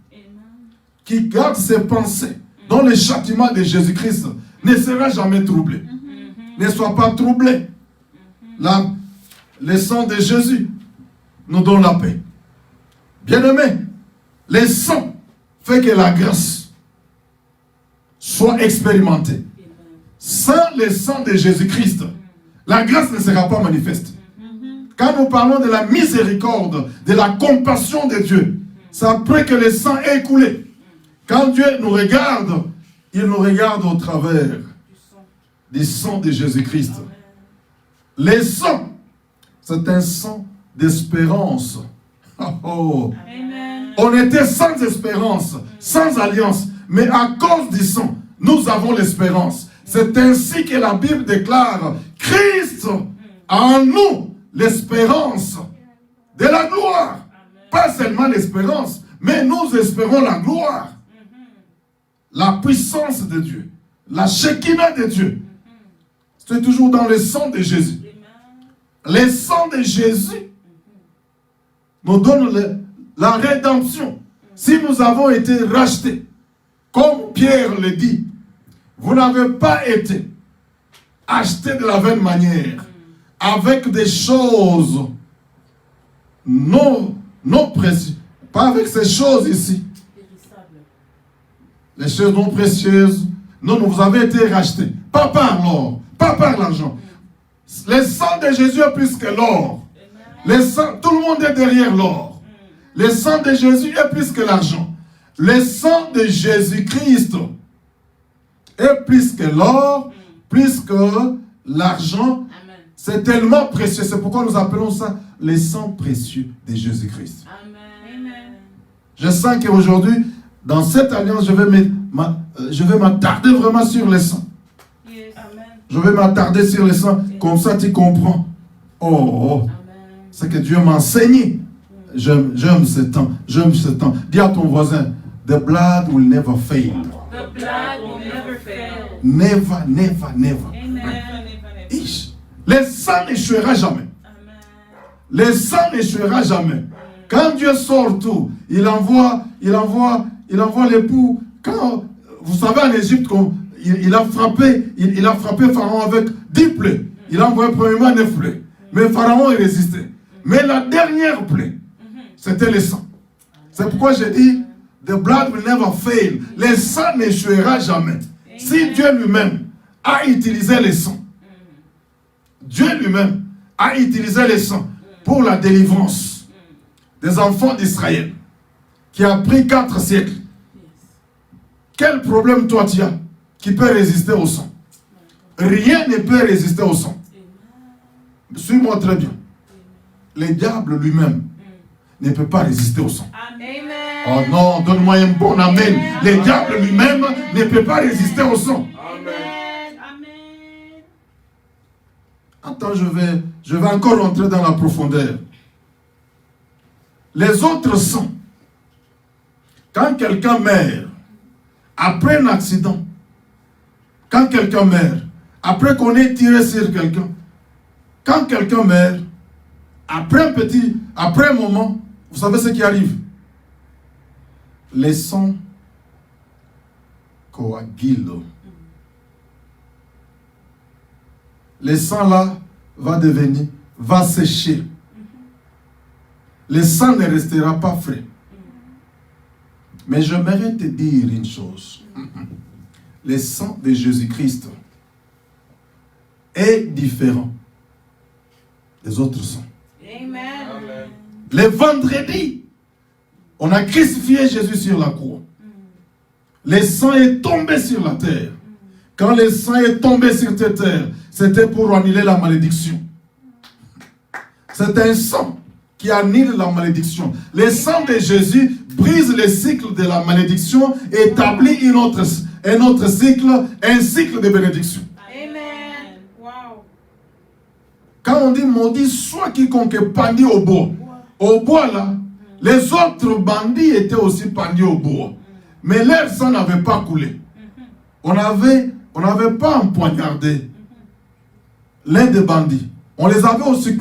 Qui garde ses pensées dans le châtiment de Jésus-Christ ne sera jamais troublé. Ne sois pas troublé. Le sang de Jésus nous donne la paix. Bien-aimés, le sang fait que la grâce soit expérimentée. Sans le sang de Jésus-Christ, la grâce ne sera pas manifeste. Quand nous parlons de la miséricorde, de la compassion de Dieu, c'est après que le sang est écoulé. Quand Dieu nous regarde, il nous regarde au travers du sang de Jésus-Christ. Le sang, c'est un sang d'espérance. Oh. On était sans espérance, sans alliance, mais à cause du sang, nous avons l'espérance. C'est ainsi que la Bible déclare, Christ a en nous l'espérance de la gloire. Pas seulement l'espérance, mais nous espérons la gloire. La puissance de Dieu, la Shekinah de Dieu, c'est toujours dans le sang de Jésus. Le sang de Jésus nous donne la rédemption. Si nous avons été rachetés, comme Pierre le dit, vous n'avez pas été achetés de la vaine manière, avec des choses non précieuses, pas avec ces choses ici. Les choses non précieuses. Non, vous avez été rachetés. Pas par l'or, pas par l'argent. Le sang de Jésus est plus que l'or. Tout le monde est derrière l'or. Le sang de Jésus est plus que l'argent. Le sang de Jésus-Christ est plus que l'or, plus que l'argent. C'est tellement précieux. C'est pourquoi nous appelons ça le sang précieux de Jésus-Christ. Je sens qu'aujourd'hui, dans cette alliance, je vais m'attarder vraiment sur le sang. Je vais m'attarder sur le sang. Comme ça, tu comprends. C'est que Dieu m'a enseigné. J'aime ce temps. J'aime ce temps. Dis à ton voisin, the blood will never fail. The blood will never fail. Never, never, never. Amen. Le sang n'échouera jamais. Le sang n'échouera jamais. Quand Dieu sort tout, il envoie l'époux. Quand, vous savez, en Égypte, il a frappé Pharaon avec 10 plaies. Il a envoyé premièrement 9 plaies. Mais Pharaon est résisté. Mais la dernière plaie, c'était le sang. C'est pourquoi j'ai dit, the blood will never fail. Le sang n'échouera jamais. Si Dieu lui-même a utilisé le sang, Dieu lui-même a utilisé le sang pour la délivrance des enfants d'Israël, qui a pris 4 siècles. Quel problème toi tu as qui peut résister au sang? Rien ne peut résister au sang. Suis-moi très bien. Le diable lui-même ne peut pas résister au sang. Amen. Oh non, donne-moi un bon amen. Le diable lui-même ne peut pas résister au sang. Amen. Attends, je vais encore rentrer dans la profondeur. Les autres sangs, quand quelqu'un meurt après un accident, quand quelqu'un meurt après qu'on ait tiré sur quelqu'un, quand quelqu'un meurt, après un moment, vous savez ce qui arrive? Les sangs coagulent. Le sang là va sécher. Le sang ne restera pas frais. Mais j'aimerais te dire une chose. Le sang de Jésus-Christ est différent des autres sangs. Amen. Le vendredi, on a crucifié Jésus sur la croix. Le sang est tombé sur la terre. Quand le sang est tombé sur cette terre, c'était pour annuler la malédiction. C'est un sang qui annule la malédiction. Le sang de Jésus brise le cycle de la malédiction et établit un autre cycle, un cycle de bénédiction. Amen. Wow. Quand on dit maudit soit quiconque pendit au bois. Au bois là, les autres bandits étaient aussi pendus au bois. Mais leur sang n'avait pas coulé. On n'avait pas empoignardé l'un des bandits. On les avait aussi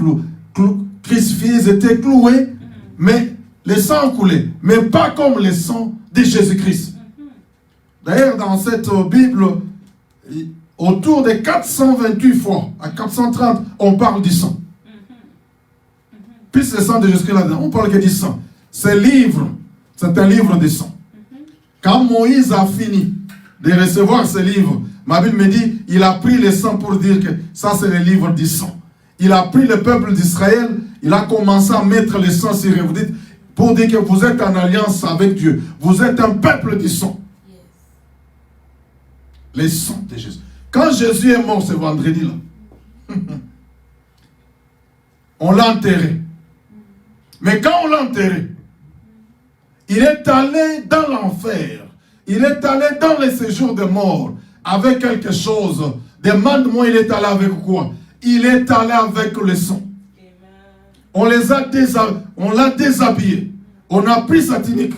crucifiés, ils étaient cloués, mais le sang coulait. Mais pas comme le sang de Jésus-Christ. D'ailleurs, dans cette Bible, autour de 428 fois, à 430, on parle du sang. Puis le sang de Jésus-Christ là-dedans, on parle que du sang. C'est un livre de sang. Quand Moïse a fini de recevoir ce livre, ma Bible me dit, il a pris le sang pour dire que ça c'est le livre du sang. Il a pris le peuple d'Israël, il a commencé à mettre le sang sur eux. Vous dites, pour dire que vous êtes en alliance avec Dieu. Vous êtes un peuple du sang. Le sang de Jésus. Quand Jésus est mort ce vendredi-là, on l'a enterré. Mais quand on l'a enterré, il est allé dans l'enfer. Il est allé dans les séjours de mort avec quelque chose. Demande-moi, il est allé avec quoi? Il est allé avec le sang. On l'a déshabillé. On a pris sa tunique.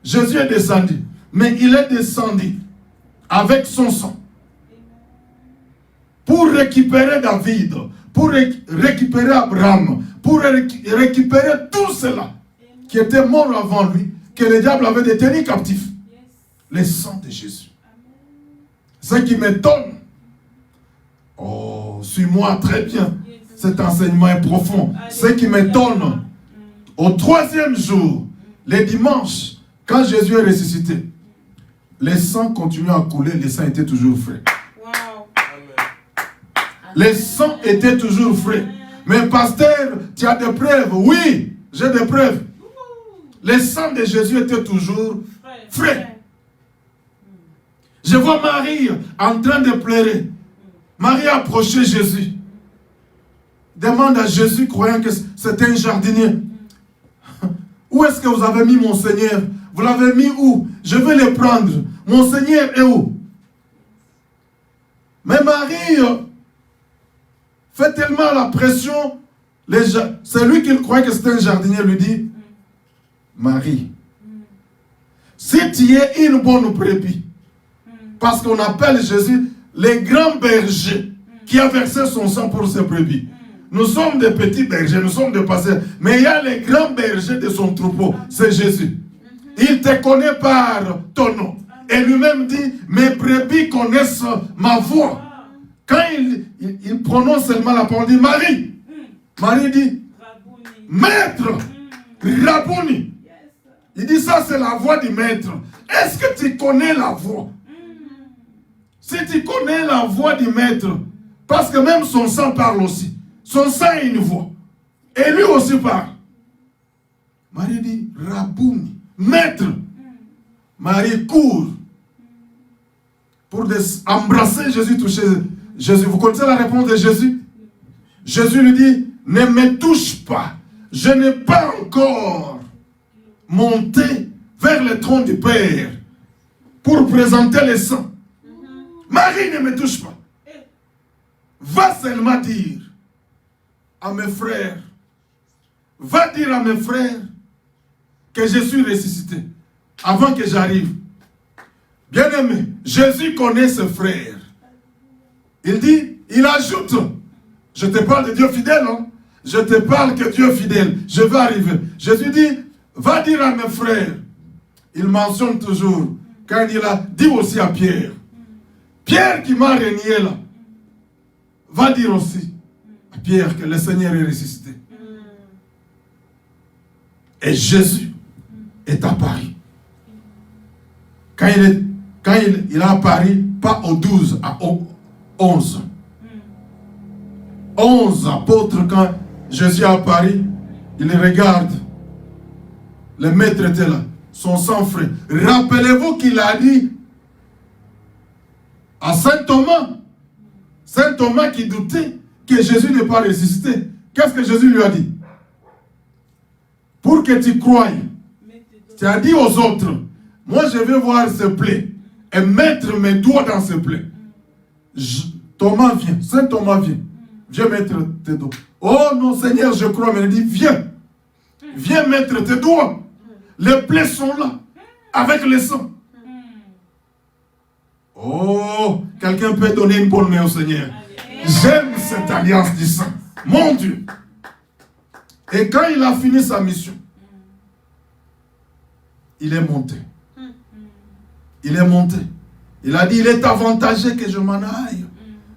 Jésus est descendu. Mais il est descendu avec son sang. Pour récupérer David. Pour récupérer Abraham. Pour récupérer tout cela qui était mort avant lui. Que le diable avait détenu captif. Le sang de Jésus. Ce qui m'étonne. Oh, suis-moi très bien. Cet enseignement est profond. Ce qui m'étonne, au 3e jour, le dimanche, quand Jésus est ressuscité, le sang continue à couler, le sang était toujours frais. Wow. Le sang était toujours frais. Mais pasteur, tu as des preuves? Oui, j'ai des preuves. Le sang de Jésus était toujours frais. Je vois Marie en train de pleurer. Marie a approché Jésus. Demande à Jésus, croyant que c'est un jardinier. Où est-ce que vous avez mis mon Seigneur? Vous l'avez mis où? Je vais le prendre. Mon Seigneur est où? Mais Marie fait tellement la pression. C'est lui qui croyait que c'était un jardinier, lui dit, Marie, si tu es une bonne brebis, parce qu'on appelle Jésus le grand berger qui a versé son sang pour ses brebis. Nous sommes des petits bergers, nous sommes des pasteurs, mais il y a le grand berger de son troupeau, c'est Jésus. Il te connaît par ton nom. Et lui-même dit, mes brebis connaissent ma voix. Quand il prononce seulement la parole, il dit, Marie. Marie dit, Maître, Rabouni. Il dit, ça c'est la voix du maître. Est-ce que tu connais la voix? Si tu connais la voix du maître, parce que même son sang parle aussi. Son sang a une voix. Et lui aussi parle. Marie dit, Rabouni, maître. Marie court pour embrasser Jésus, toucher Jésus. Vous connaissez la réponse de Jésus? Jésus lui dit, ne me touche pas. Je n'ai pas encore monté vers le trône du Père pour présenter le sang. Marie, ne me touche pas. Va seulement dire à mes frères, va dire à mes frères que je suis ressuscité avant que j'arrive. Bien-aimé, Jésus connaît ses frères. Il dit, il ajoute, je te parle de Dieu fidèle, hein? Je te parle que Dieu est fidèle, je vais arriver. Jésus dit, va dire à mes frères, il mentionne toujours, quand il a dit aussi à Pierre, Pierre qui m'a renié là, va dire aussi à Pierre que le Seigneur est ressuscité. Et Jésus est apparu. Quand il a apparu, pas aux 12, aux 11. 11 apôtres, quand Jésus est apparu, il regarde. Le maître était là, son sang frais. Rappelez-vous qu'il a dit à Saint Thomas qui doutait que Jésus n'est pas ressuscité. Qu'est-ce que Jésus lui a dit? Pour que tu croies, tu as dit aux autres, moi je vais voir ce plaies et mettre mes doigts dans ce plaies. Thomas vient, Saint Thomas vient, viens mettre tes doigts. Oh non Seigneur, je crois, mais il dit viens, viens mettre tes doigts. Les plaies sont là, avec le sang. Oh, quelqu'un peut donner une bonne main au Seigneur. J'aime cette alliance du sang. Mon Dieu. Et quand il a fini sa mission, il est monté. Il est monté. Il a dit, il est avantagé que je m'en aille.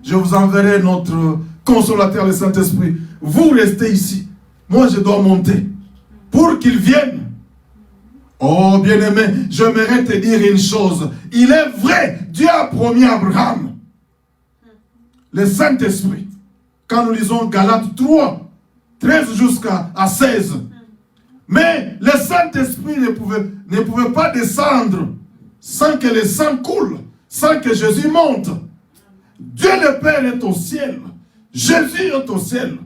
Je vous enverrai notre consolateur, le Saint-Esprit. Vous restez ici. Moi, je dois monter. Pour qu'il vienne. Oh, bien-aimé, j'aimerais te dire une chose. Il est vrai, Dieu a promis à Abraham le Saint-Esprit. Quand nous lisons Galates 3, 13 jusqu'à 16. Mais le Saint-Esprit ne pouvait pas descendre sans que le sang coule, sans que Jésus monte. Dieu le Père est au ciel. Jésus est au ciel.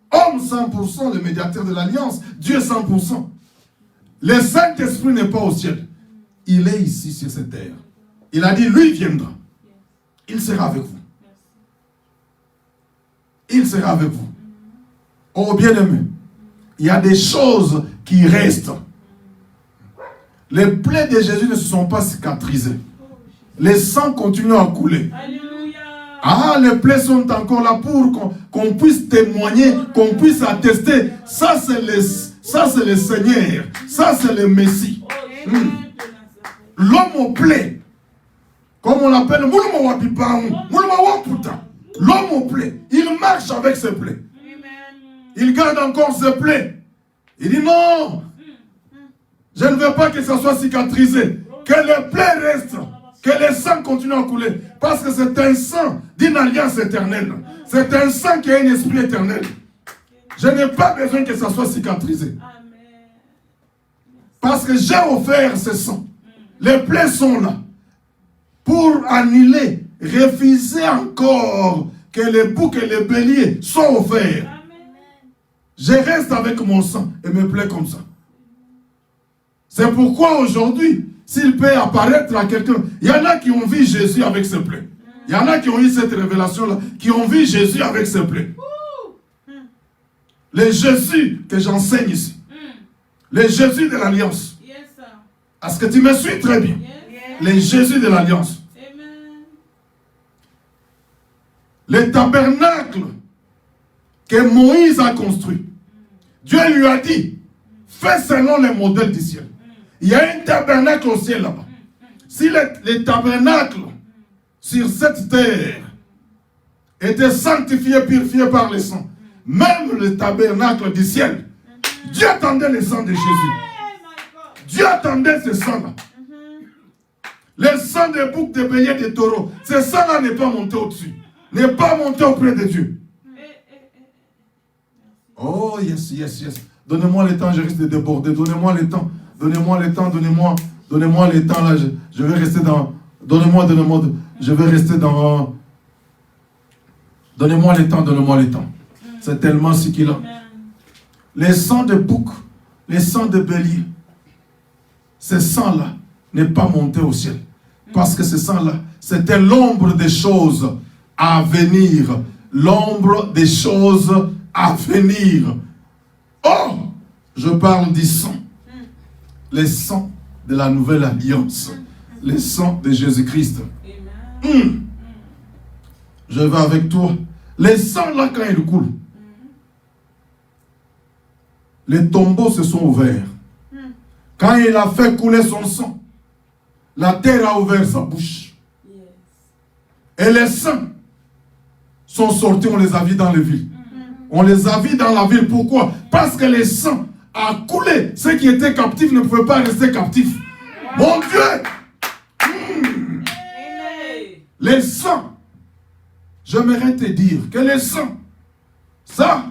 Homme 100%, le médiateur de l'Alliance. Dieu 100%. Le Saint-Esprit n'est pas au ciel. Il est ici sur cette terre. Il a dit, lui viendra. Il sera avec vous. Il sera avec vous. Oh bien-aimé, il y a des choses qui restent. Les plaies de Jésus ne se sont pas cicatrisées. Les sangs continuent à couler. Alléluia. Ah, les plaies sont encore là pour qu'on puisse témoigner, qu'on puisse attester. Ça, c'est le Seigneur. Ça, c'est le Messie. L'homme aux plaies, comme on l'appelle, l'homme aux plaies, il marche avec ses plaies. Il garde encore ses plaies. Il dit non, je ne veux pas que ça soit cicatrisé. Que les plaies restent. Que les sangs continuent à couler. Parce que c'est un sang d'une alliance éternelle. C'est un sang qui a un esprit éternel. Je n'ai pas besoin que ça soit cicatrisé. Parce que j'ai offert ce sang. Les plaies sont là. Pour annuler, refuser encore que les boucs et les béliers soient offerts. Je reste avec mon sang et mes plaies comme ça. C'est pourquoi aujourd'hui, s'il peut apparaître à quelqu'un, il y en a qui ont vu Jésus avec ses plaies. Il y en a qui ont eu cette révélation-là, qui ont vu Jésus avec ses plaies. Le Jésus que j'enseigne ici. Le Jésus de l'Alliance. Est-ce que tu me suis très bien? Le Jésus de l'Alliance. Le tabernacle que Moïse a construit. Dieu lui a dit, fais selon les modèles du ciel. Il y a un tabernacle au ciel là-bas. Si le tabernacle sur cette terre était sanctifié, purifié par le sang, même le tabernacle du ciel, Dieu attendait le sang de Jésus. Dieu attendait ce sang-là. Le sang des boucs, des béliers, des taureaux, ce sang-là n'est pas monté au-dessus. N'est pas monté auprès de Dieu. Oh, yes, yes, yes. Donnez-moi le temps, je risque de déborder. Donnez-moi le temps. Donnez-moi le temps, donnez-moi le temps, là, je vais rester dans, donnez-moi, je vais rester dans, donnez-moi le temps, c'est tellement ce qu'il a. Les sangs de bouc, les sangs de bélier, ce sang-là n'est pas monté au ciel, parce que ce sang-là, c'était l'ombre des choses à venir, l'ombre des choses à venir. Oh, je parle du sang. Les sangs de la nouvelle alliance. Les sangs de Jésus-Christ. Je vais avec toi. Les sangs là, quand ils coulent, les tombeaux se sont ouverts. Quand il a fait couler son sang, la terre a ouvert sa bouche. Et les saints sont sortis, on les a vus dans les villes. On les a vus dans la ville. Pourquoi? Parce que les sang a coulé. Ceux qui étaient captifs ne pouvaient pas rester captifs. Mon Dieu! Les sangs. J'aimerais te dire que les sangs, ça,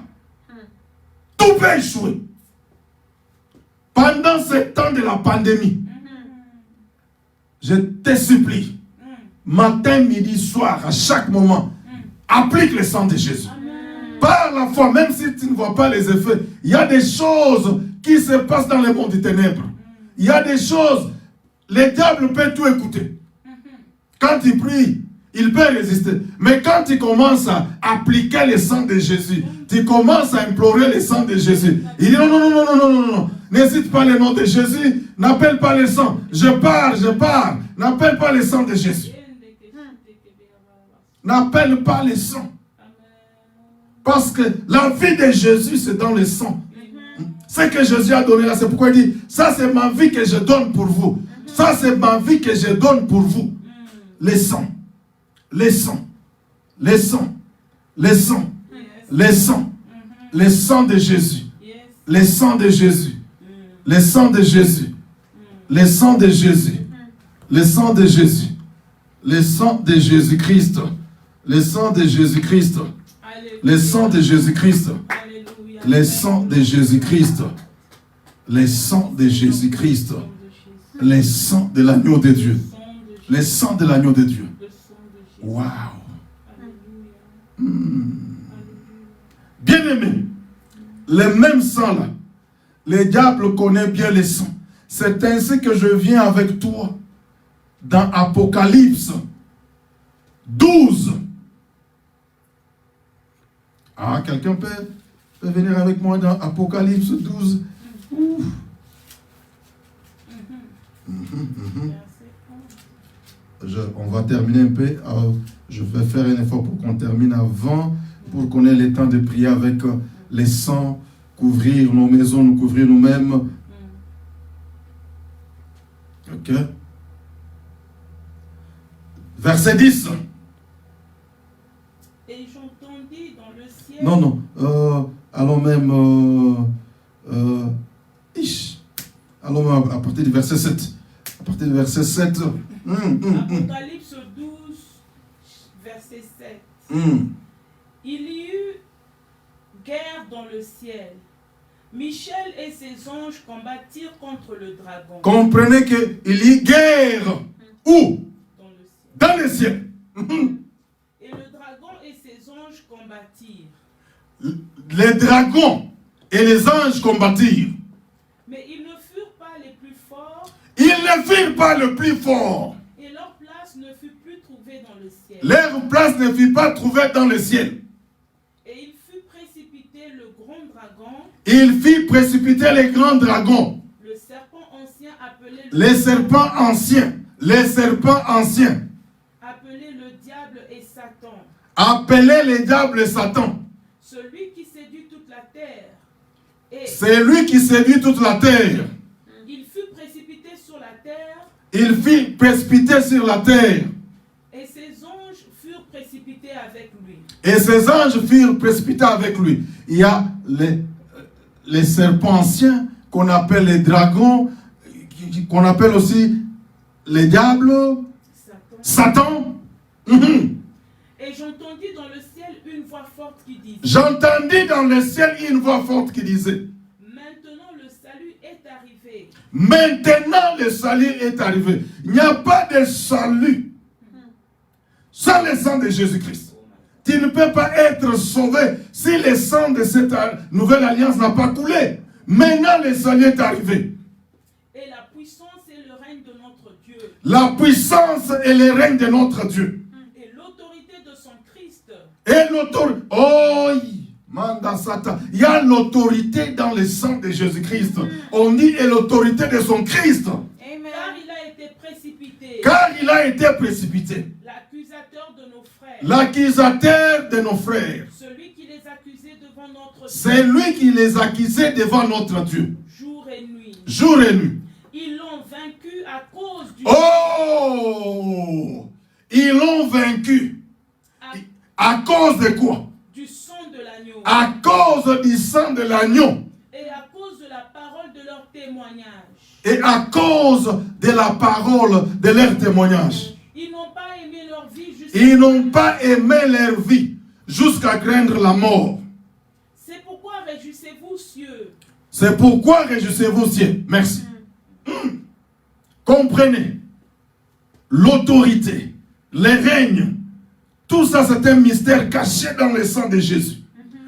tout peut échouer. Pendant ce temps de la pandémie, je te supplie, matin, midi, soir, à chaque moment, applique le sang de Jésus. Par la foi, même si tu ne vois pas les effets, il y a des choses qui se passent dans le monde des ténèbres. Il y a des choses, le diable peut tout écouter. Quand il prie, il peut résister. Mais quand tu commences à appliquer le sang de Jésus, tu commences à implorer le sang de Jésus. Il dit non, non, non, non, non, non, non, non. N'hésite pas le nom de Jésus. N'appelle pas le sang. Je pars. N'appelle pas le sang de Jésus. N'appelle pas le sang. Parce que la vie de Jésus, c'est dans le sang. Ce que Jésus a donné là, c'est pourquoi il dit, ça c'est ma vie que je donne pour vous. Ça c'est ma vie que je donne pour vous. Le sang. Les sangs, les sangs, les sangs, les sangs, les sangs de Jésus, les sangs de Jésus, les sangs de Jésus, les sangs de Jésus, les sangs de Jésus, les sangs de Jésus-Christ, les sangs de Jésus-Christ, les sangs de Jésus-Christ, les sangs de Jésus-Christ, les sangs de Jésus-Christ, les sangs de l'agneau de Dieu, les sangs de l'agneau de Dieu. Wow. Bien-aimé, le même sang là, le diable connaît bien les sangs. C'est ainsi que je viens avec toi dans Apocalypse 12. Ah, quelqu'un peut venir avec moi dans Apocalypse 12. On va terminer un peu. Je vais faire un effort pour qu'on termine avant, pour qu'on ait le temps de prier avec les sangs, couvrir nos maisons, nous couvrir nous-mêmes. Ok. Verset 10. Et j'entendis dans le ciel. Non. Allons même. Allons même à partir du verset 7. À partir du verset 7. Apocalypse 12, verset 7. Il y eut guerre dans le ciel. Michel et ses anges combattirent contre le dragon. Comprenez qu'il y a guerre. Où? Dans le ciel. Et le dragon et ses anges combattirent. Les dragons et les anges combattirent. Mais ils ne furent pas les plus forts. Ils ne furent pas le plus fort. Et leur place ne fut plus trouvée dans le ciel. Leur place ne fut pas trouvée dans le ciel. Et il fut précipité le grand dragon. Il fit précipiter les grands dragons. Le serpent ancien appelé les serpents anciens. Les serpents anciens. Appelé le diable et Satan. Appelé le diable et Satan. Celui qui séduit toute la terre. Et c'est lui qui séduit toute la terre. Il fut précipité sur la terre. Il fit précipiter sur la terre. Et ses anges furent précipités avec lui. Et ses anges furent précipités avec lui. Il y a les serpents anciens qu'on appelle les dragons, qu'on appelle aussi les diables, Satan. Et j'entendis dans le ciel une voix forte qui disait. J'entendis dans le ciel une voix forte qui disait. Maintenant le salut est arrivé. Maintenant le salut est arrivé. Il n'y a pas de salut sans le sang de Jésus-Christ. Tu ne peux pas être sauvé si le sang de cette nouvelle alliance n'a pas coulé. Maintenant le salut est arrivé. Et la puissance et le règne de notre Dieu. La puissance et le règne de notre Dieu. Et l'autorité de son Christ. Et l'autorité. Oh, Manda Satan. Il y a l'autorité dans le sang de Jésus-Christ. On dit et l'autorité de son Christ. Amen. Car il a été précipité. Car il a été précipité. L'accusateur de nos frères. L'accusateur de nos frères. Celui qui les accusait devant notre C'est Dieu. lui qui les accusait devant notre Dieu. Jour et nuit. Jour et nuit. Ils l'ont vaincu à cause du Oh! Ils l'ont vaincu. À cause de quoi? du sang de l'agneau. À cause du sang de l'agneau. Et à cause de la parole de leur témoignage. Et à cause de la parole de leur témoignage. Ils n'ont pas aimé leur vie Ils n'ont pas aimé leur vie jusqu'à craindre la mort. C'est pourquoi réjouissez-vous, cieux. C'est pourquoi réjouissez-vous, cieux. Merci. Comprenez. L'autorité, les règnes, tout ça c'est un mystère caché dans le sang de Jésus.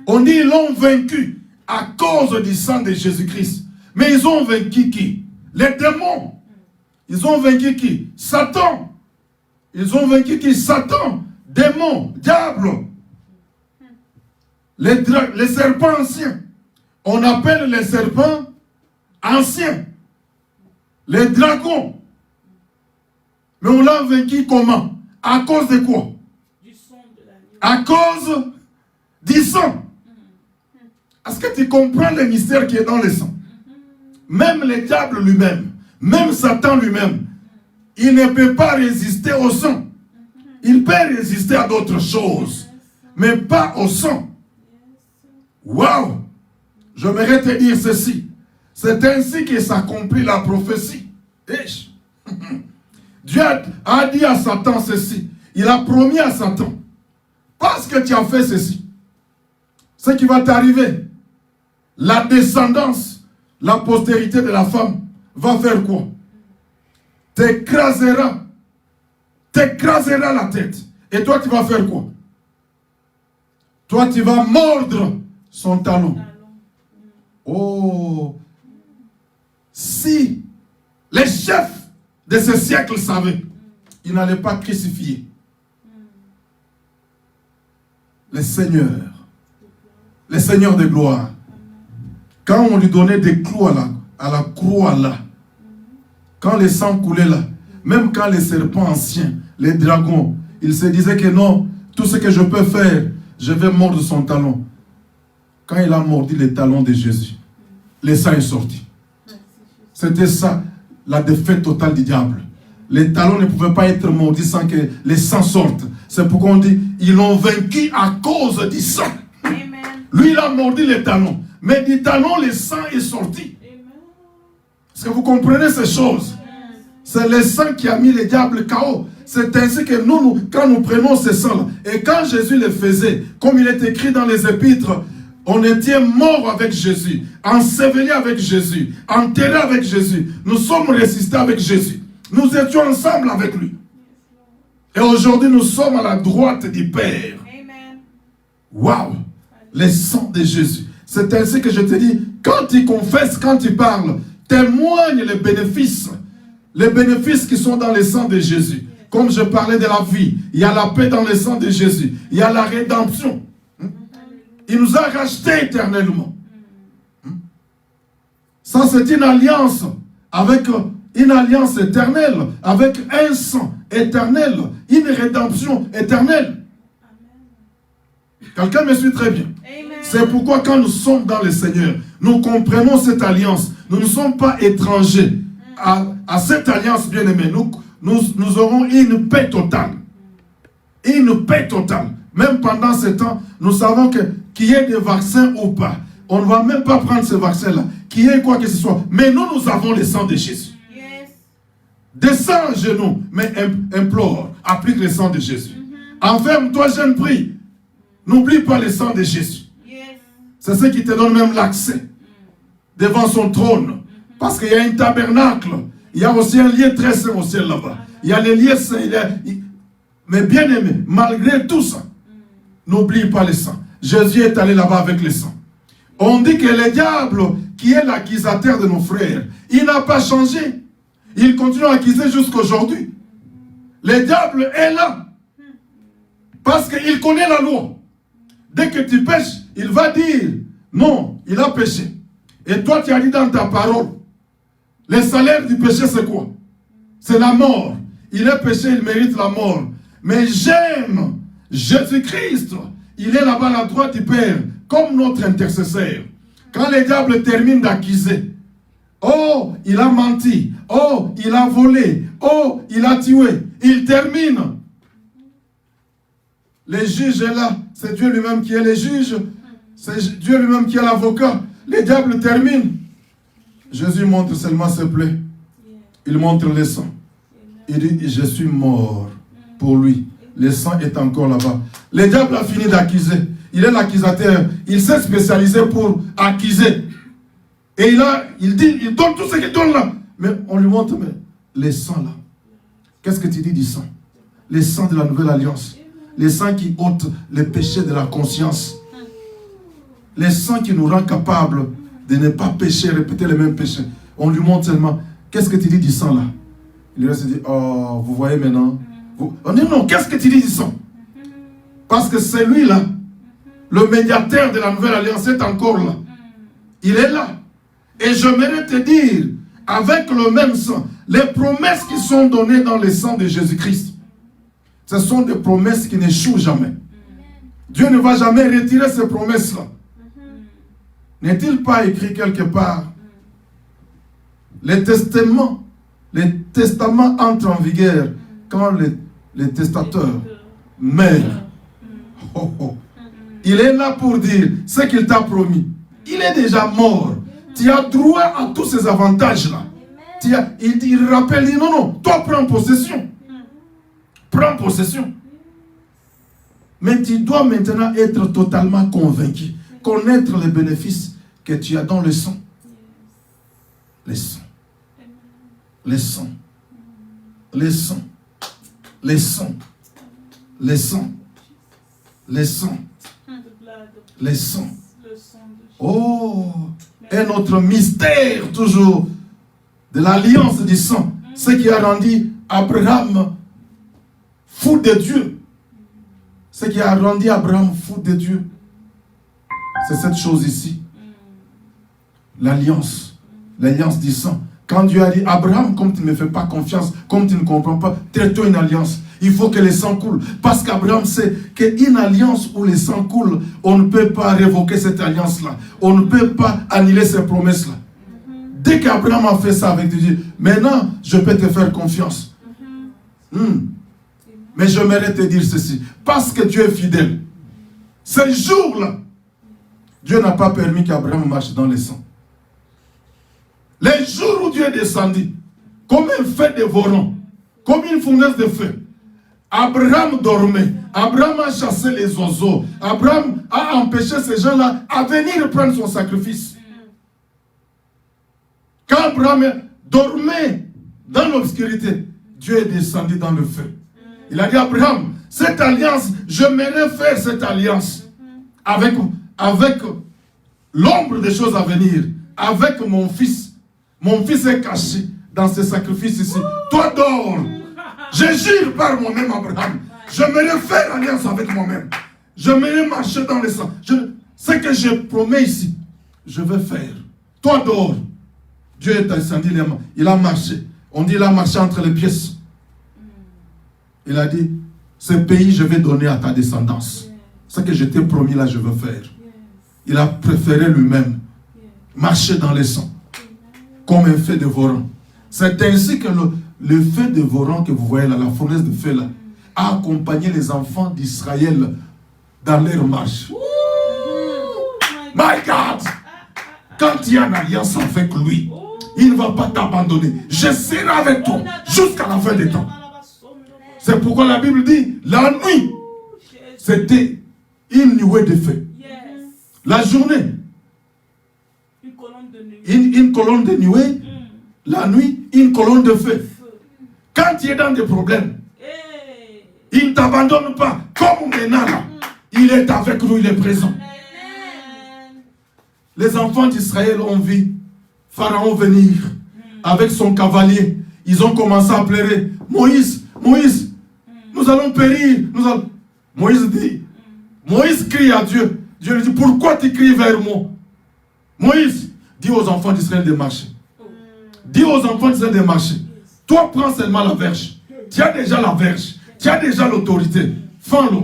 On dit ils l'ont vaincu à cause du sang de Jésus-Christ. Mais ils ont vaincu qui? Les démons. Ils ont vaincu qui? Satan. Ils ont vaincu qui? Satan, démon, diable. Les serpents anciens. On appelle les serpents anciens. Les dragons. Mais on l'a vaincu comment? À cause de quoi? Du sang de l'agneau. À cause du sang. Est-ce que tu comprends le mystère qui est dans le sang? Même le diable lui-même, même Satan lui-même, il ne peut pas résister au sang. Il peut résister à d'autres choses, mais pas au sang. Waouh! J'aimerais te dire ceci. C'est ainsi que s'accomplit la prophétie. Dieu a dit à Satan ceci. Il a promis à Satan, parce que tu as fait ceci, ce qui va t'arriver, la descendance, la postérité de la femme va faire quoi? T'écrasera la tête. Et toi, tu vas faire quoi? Toi, tu vas mordre son talon. Oh! Si les chefs de ce siècle savaient, ils n'allaient pas crucifier le Seigneur de gloire. Quand on lui donnait des clous à la croix là, quand le sang coulait là, même quand les serpents anciens, les dragons, ils se disaient que non, tout ce que je peux faire, je vais mordre son talon. Quand il a mordu le talon de Jésus, le sang est sorti. C'était ça, la défaite totale du diable. Les talons ne pouvaient pas être mordus sans que le sang sorte. C'est pourquoi on dit, ils l'ont vaincu à cause du sang. Amen. Lui, il a mordu les talons. Mais du talon, le sang est sorti. Est-ce que vous comprenez ces choses? C'est le sang qui a mis le diable KO. C'est ainsi que nous, quand nous prenons ce sang-là, et quand Jésus le faisait, comme il est écrit dans les épîtres, on était mort avec Jésus, enseveli avec Jésus, enterré avec Jésus. Nous sommes ressuscités avec Jésus. Nous étions ensemble avec lui. Et aujourd'hui, nous sommes à la droite du Père. Waouh! Le sang de Jésus. C'est ainsi que je te dis, quand tu confesses, quand tu parles, témoigne les bénéfices qui sont dans le sang de Jésus. Comme je parlais de la vie, il y a la paix dans le sang de Jésus. Il y a la rédemption. Il nous a rachetés éternellement. Ça, c'est une alliance éternelle, avec un sang éternel, une rédemption éternelle. Quelqu'un me suit très bien. C'est pourquoi quand nous sommes dans le Seigneur, nous comprenons cette alliance. Nous ne sommes pas étrangers à cette alliance bien-aimée. Nous aurons une paix totale. Une paix totale. Même pendant ce temps, nous savons qu'il y ait des vaccins ou pas. On ne va même pas prendre ce vaccin-là. Qu'il y ait quoi que ce soit. Mais nous avons le sang de Jésus. Descends à genoux, mais implore. Applique le sang de Jésus. Enferme-toi, jeune, prie. N'oublie pas le sang de Jésus. C'est ce qui te donne même l'accès devant son trône. Parce qu'il y a un tabernacle. Il y a aussi un lieu très saint au ciel là-bas. Il y a les lieux saints. Mais bien aimé, malgré tout ça, n'oublie pas le sang. Jésus est allé là-bas avec le sang. On dit que le diable, qui est l'accusateur de nos frères, il n'a pas changé. Il continue à accuser jusqu'aujourd'hui. Le diable est là. Parce qu'il connaît la loi. Dès que tu pêches, il va dire, non, il a péché. Et toi, tu as dit dans ta parole, le salaire du péché, c'est quoi? C'est la mort. Il est péché, il mérite la mort. Mais j'aime Jésus-Christ, il est là-bas à la droite du Père, comme notre intercesseur. Quand le diable termine d'accuser, oh, il a menti, oh, il a volé, oh, il a tué, il termine. Le juge est là, c'est Dieu lui-même qui est le juge, c'est Dieu lui-même qui est l'avocat. Le diable termine. Jésus montre seulement ses plaies. Il montre le sang. Il dit, je suis mort pour lui. Le sang est encore là-bas. Le diable a fini d'accuser. Il est l'accusateur. Il s'est spécialisé pour accuser. Et il donne tout ce qu'il donne là. Mais on lui montre, mais le sang là. Qu'est-ce que tu dis du sang? Le sang de la nouvelle alliance. Le sang qui ôte les péchés de la conscience. Le sang qui nous rend capables de ne pas pécher, répéter les mêmes péchés. On lui montre seulement, qu'est-ce que tu dis du sang là? Il reste dit, oh, vous voyez maintenant. On dit non, qu'est-ce que tu dis du sang? Parce que c'est lui là, le médiateur de la nouvelle alliance est encore là. Il est là. Et j'aimerais te dire, avec le même sang, les promesses qui sont données dans le sang de Jésus-Christ, ce sont des promesses qui n'échouent jamais. Dieu ne va jamais retirer ces promesses-là. N'est-il pas écrit quelque part? Les testaments entrent en vigueur quand les testateurs meurent. Oh, oh. Il est là pour dire ce qu'il t'a promis. Il est déjà mort. Tu as droit à tous ces avantages-là. Il rappelle, il dit non, non, toi prends possession. Prends possession. Mais tu dois maintenant être totalement convaincu. Connaître les bénéfices que tu as dans le sang. Les sangs. Les sangs. Les sangs. Les sangs. Les sangs. Les sangs. Les sangs. Oh, un autre mystère toujours de l'alliance du sang. Ce qui a rendu Abraham fou de Dieu. Ce qui a rendu Abraham fou de Dieu. C'est cette chose ici. L'alliance. L'alliance du sang. Quand Dieu a dit, Abraham, comme tu ne me fais pas confiance, comme tu ne comprends pas, traite-toi une alliance. Il faut que le sang coule. Parce qu'Abraham sait qu'une alliance où le sang coule, on ne peut pas révoquer cette alliance-là. On ne peut pas annuler ces promesses-là. Dès qu'Abraham a fait ça avec Dieu, maintenant, je peux te faire confiance. Mais j'aimerais te dire ceci. Parce que Dieu est fidèle. Ce jour-là, Dieu n'a pas permis qu'Abraham marche dans le sang. Les jours où Dieu est descendu, comme un feu dévorant, comme une fournaise de feu, Abraham dormait. Abraham a chassé les oiseaux. Abraham a empêché ces gens-là à venir prendre son sacrifice. Quand Abraham dormait dans l'obscurité, Dieu est descendu dans le feu. Il a dit à Abraham, cette alliance, j'aimerais faire cette alliance avec l'ombre des choses à venir, avec mon fils. Mon fils est caché dans ce sacrifice ici. Toi dors. Je jure par moi-même, Abraham. J'aimerais faire alliance avec moi-même. J'aimerais marcher dans le sang. Ce que je promets ici, je vais faire. Toi dors. Dieu est descendu, il a marché. On dit il a marché entre les pièces. Il a dit, ce pays je vais donner à ta descendance. Ce que je t'ai promis là, je veux faire. Il a préféré lui-même marcher dans le sang. Comme un feu dévorant. C'est ainsi que le feu dévorant que vous voyez là, la fournaise de feu là, a accompagné les enfants d'Israël dans leur marche. My God! Quand il y a une alliance avec lui, il ne va pas t'abandonner. Je serai avec toi jusqu'à la fin des temps. C'est pourquoi la Bible dit, la nuit, c'était une nuée de feu. La journée, une colonne de nuée, la nuit, une colonne de feu. Quand tu es dans des problèmes, il ne t'abandonne pas. Comme maintenant, là, il est avec nous, il est présent. Les enfants d'Israël ont vu Pharaon venir avec son cavalier. Ils ont commencé à pleurer. Moïse, Moïse, nous allons périr. Moïse crie à Dieu. Dieu lui dit, pourquoi tu cries vers moi? Moïse, dis aux enfants d'Israël de marcher. Dis aux enfants d'Israël de marcher. Toi, prends seulement la verge. Tu as déjà la verge. Tu as déjà l'autorité. Fends-le.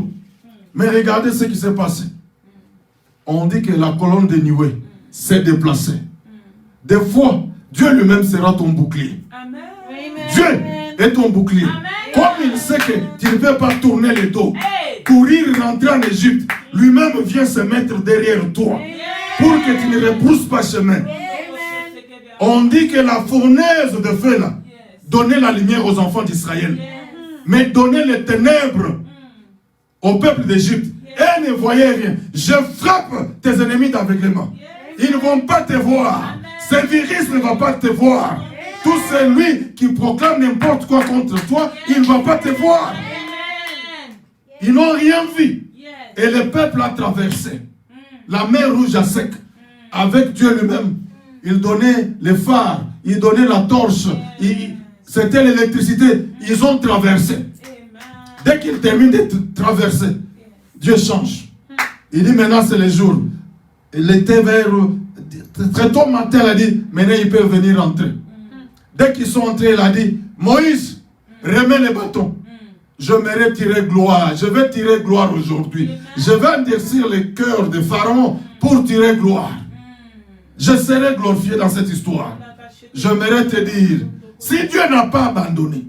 Mais regardez ce qui s'est passé. On dit que la colonne de nuée s'est déplacée. Des fois, Dieu lui-même sera ton bouclier. Amen. Dieu est ton bouclier. Amen. Comme il sait que tu ne peux pas tourner le dos, courir, rentrer en Égypte, lui-même vient se mettre derrière toi pour que tu ne repousses pas chemin. On dit que la fournaise de feu là donnait la lumière aux enfants d'Israël, mais donnait les ténèbres au peuple d'Égypte. Et ne voyait rien. Je frappe tes ennemis d'aveuglement. Ils ne vont pas te voir. Ce virus ne va pas te voir. Tout celui qui proclame n'importe quoi contre toi, il ne va pas te voir. Ils n'ont rien vu. Et le peuple a traversé la mer rouge à sec avec Dieu lui-même. Il donnait les phares, il donnait la torche, c'était l'électricité. Ils ont traversé. Dès qu'ils terminent de traverser, Dieu change. Il dit maintenant c'est le jour. Il était vers très tôt matin, il a dit maintenant ils peuvent venir entrer. Dès qu'ils sont entrés, il a dit Moïse, remets les bâtons. Je vais tirer gloire. Je vais tirer gloire aujourd'hui. Je vais endurcir le cœur de Pharaon pour tirer gloire. Je serai glorifié dans cette histoire. J'aimerais te dire, si Dieu n'a pas abandonné,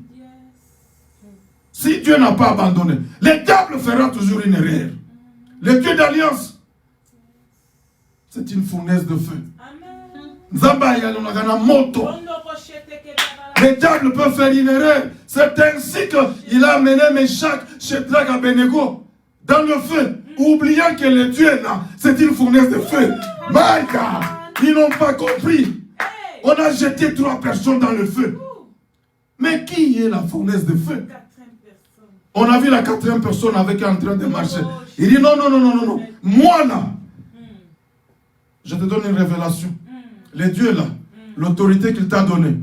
si Dieu n'a pas abandonné, le diable fera toujours une erreur. Le Dieu d'alliance, c'est une fournaise de feu. Le diable peut faire une erreur. C'est ainsi qu'il a amené Meshach, Shadrach, Abednego dans le feu, oubliant que le Dieu là, c'est une fournaise de feu. My God, ils n'ont pas compris. On a jeté 3 personnes dans le feu. Mais qui est la fournaise de feu? On a vu la 4e personne avec en train de marcher. Il dit non, non, non, non, non, non. Moi là, je te donne une révélation. Le Dieu là, l'autorité qu'il t'a donnée,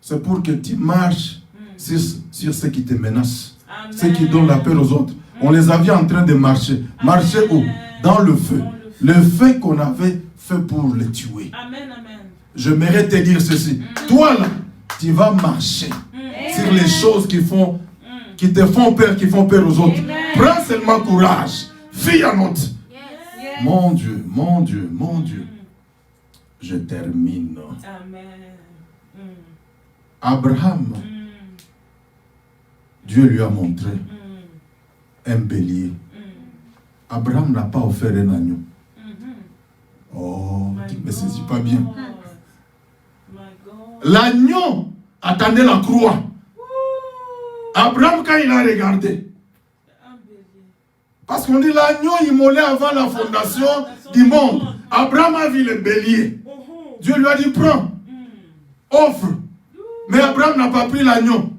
c'est pour que tu marches sur ceux qui te menacent, ceux qui donnent la peur aux autres. On les avait en train de marcher. Marcher où? Dans le feu. Le feu qu'on avait fait pour les tuer. Je mérite te dire ceci. Toi là, tu vas marcher sur les choses qui te font peur, qui font peur aux autres. Prends seulement courage. Fille à notre. Mon Dieu, mon Dieu, mon Dieu. Je termine. Abraham, Dieu lui a montré un bélier. Abraham n'a pas offert un agneau. Oh, tu ne me saisis pas bien. L'agneau attendait la croix. Abraham, quand il a regardé, parce qu'on dit l'agneau immolé avant la fondation du monde. Abraham a vu le bélier. Dieu lui a dit prends, offre. Mais Abraham n'a pas pris l'agneau.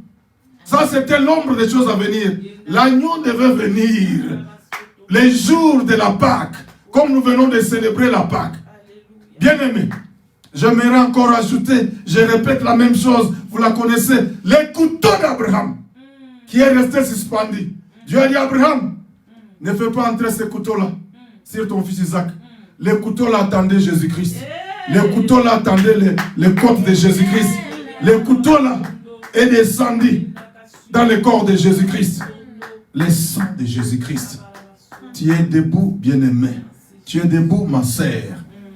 Ça c'était l'ombre des choses à venir. L'agneau devait venir les jours de la Pâque, comme nous venons de célébrer la Pâque. Bien-aimé, j'aimerais encore ajouter, je répète la même chose, vous la connaissez, les couteaux d'Abraham, qui est resté suspendu. Dieu a dit Abraham, ne fais pas entrer ces couteaux-là sur ton fils Isaac. Les couteaux-là attendaient Jésus-Christ. Les couteaux-là attendaient les côtes de Jésus-Christ. Les couteaux-là est descendu dans le corps de Jésus-Christ. Le sang de Jésus-Christ. Tu es debout, bien-aimé. Tu es debout, ma sœur.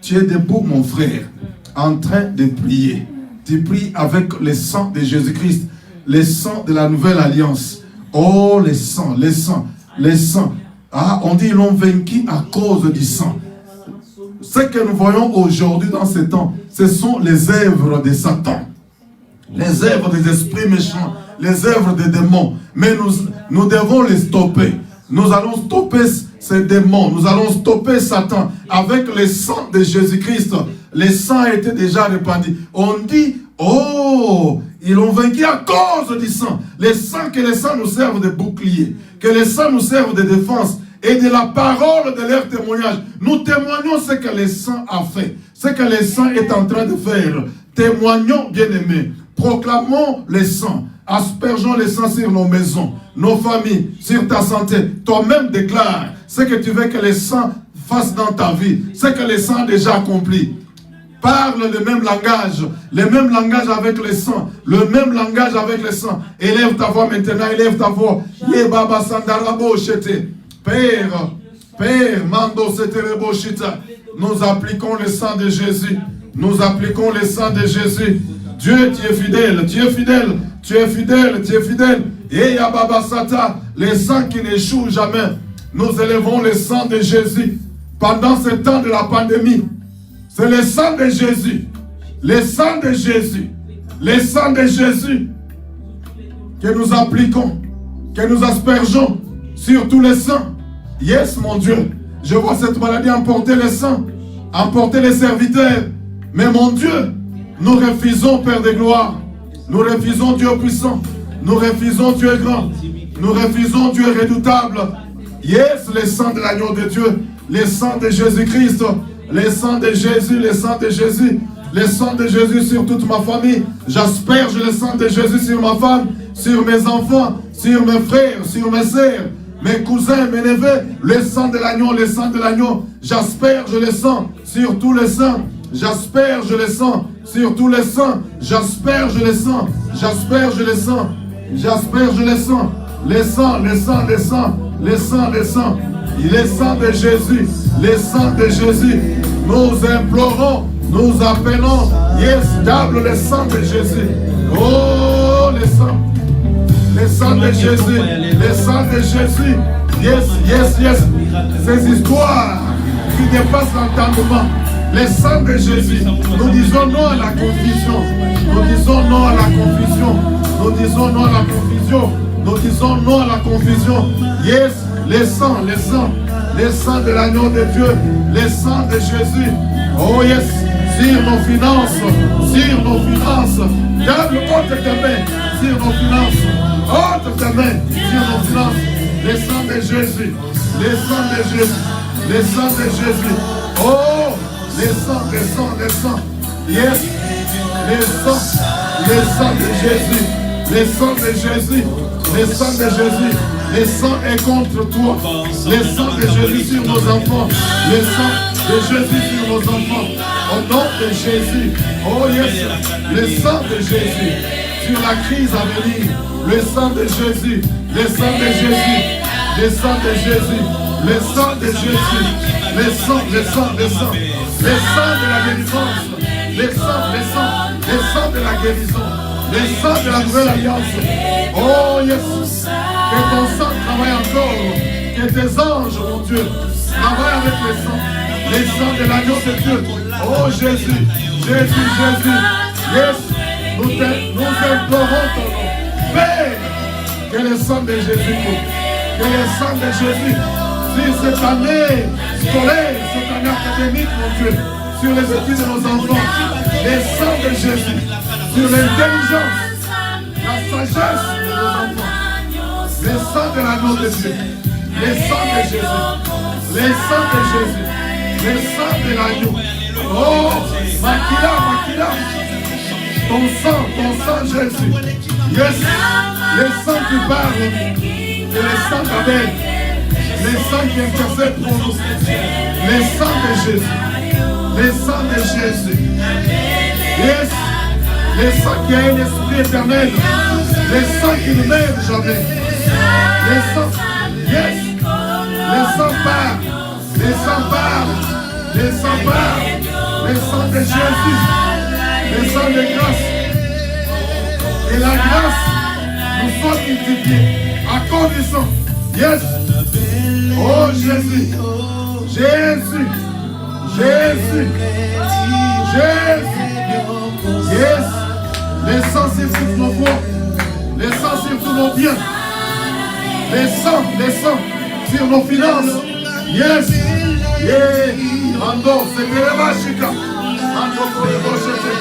Tu es debout, mon frère, en train de prier. Tu pries avec le sang de Jésus-Christ. Le sang de la nouvelle alliance. Oh, le sang, le sang, le sang. Ah, on dit qu'ils l'ont vaincu à cause du sang. Ce que nous voyons aujourd'hui dans ce temps, ce sont les œuvres de Satan. Les œuvres des esprits méchants, les œuvres des démons. Mais nous devons les stopper. Nous allons stopper ces démons. Nous allons stopper Satan avec le sang de Jésus-Christ. Le sang a été déjà répandu. On dit, oh, ils l'ont vaincu à cause du sang. Que le sang nous serve de bouclier. Que le sang nous serve de défense. Et de la parole de leur témoignage. Nous témoignons ce que le sang a fait. Ce que le sang est en train de faire. Témoignons, bien-aimés. Proclamons le sang. Aspergeons le sang sur nos maisons, nos familles, sur ta santé. Toi-même déclare ce que tu veux que le sang fasse dans ta vie. Ce que le sang a déjà accompli. Parle le même langage avec le sang, le même langage avec le sang. Élève ta voix maintenant, élève ta voix. Père, Mando Setereboshita, nous appliquons le sang de Jésus. Nous appliquons le sang de Jésus. Dieu, tu es fidèle, tu es fidèle, tu es fidèle, tu es fidèle. Et Yababa Sata, le sang qui n'échoue jamais. Nous élevons le sang de Jésus pendant ce temps de la pandémie. C'est le sang de Jésus. Le sang de Jésus. Le sang de Jésus que nous appliquons, que nous aspergeons sur tous les saints. Yes, mon Dieu. Je vois cette maladie emporter les saints, emporter les serviteurs. Mais mon Dieu, nous refusons, Père de gloire. Nous refusons, Dieu puissant. Nous refusons, Dieu grand. Nous refusons, Dieu redoutable. Yes, le sang de l'agneau de Dieu. Le sang de Jésus-Christ. Le sang de Jésus, le sang de Jésus. Le sang de Jésus sur toute ma famille. J'asperge le sang de Jésus sur ma femme, sur mes enfants, sur mes frères, sur mes sœurs, mes cousins, mes neveux. Le sang de l'agneau, le sang de l'agneau. J'asperge le sang sur tous les saints. J'asperge le sang sur tous les saints. J'asperge le sang. J'asperge le sang. J'asperge le sang. Le sang, le sang, le sang. Le sang, le sang. Le sang de Jésus. Le sang de Jésus. Nous implorons. Nous appelons, yes, diable, le sang de Jésus. Oh, le sang de Jésus, le sang de Jésus. Yes, yes, yes. Ces histoires qui dépassent l'entendement. Le sang de Jésus. Nous disons non à la confusion. Nous disons non à la confusion. Nous disons non à la confusion. Nous disons non à la confusion. Yes, le sang, le sang. Le sang de l'agneau de Dieu. Le sang de Jésus. Oh, yes. Sur nos finances, sur nos finances. Diable, ôte tes mains sur nos finances. Ôte tes mains sur nos finances. Le sang de Jésus. Le sang de Jésus. Le sang de Jésus. Oh, le sang, le sang, le sang. Yes. Le sang de Jésus. Le sang de Jésus. Le sang de Jésus. Le sang est contre toi. Le sang de Jésus sur nos enfants. Le sang de Jésus sur nos enfants. Au nom de Jésus. Oh yes. Le sang de Jésus sur la crise à venir. Le sang de Jésus. Le sang de Jésus. Le sang de Jésus. Le sang de Jésus. Le sang, le sang, le sang. Le sang de la délivrance. Le sang, le sang. Le sang de la guérison. Le sang de la nouvelle alliance. Oh yes. Que ton sang travaille encore. Que tes anges, mon Dieu, travaillent avec le sang. Le sang de l'agneau de Dieu. Oh Jésus. Jésus, Jésus. Yes. Nous implorons ton nom. Père, que le sang de Jésus coule. Que le sang de Jésus sur cette année scolaire, cette année académique, mon Dieu, sur les études de nos enfants. Le sang de Jésus sur l'intelligence, la sagesse de nos enfants. Le sang de l'agneau de Dieu. Le sang de Jésus. Le sang de Jésus. Le sang de l'agneau. Oh, Makila, Makila. Ton sang Jésus. Yes. Le sang qui parle. Et le sang d'Abel. Le sang qui intercède pour nous. Le sang de Jésus. Le sang de Jésus. Yes. Le sang qui a un esprit éternel. Le sang qui ne meurt jamais. Le sang. Yes. Le sang parle. Le sang parle. Le sang parle. Le sang de Jésus. Le sang de grâce. Et la grâce nous soit multipliée à cause du sang. Yes. Oh Jésus. Jésus. Jésus. Jésus. Yes. Le sang sur toutes nos voies. Le sang sur tous nos biens. Le sang sur nos finances. Yes. Yeah. Ando, c'est que la machika. Ando, pour le bochete.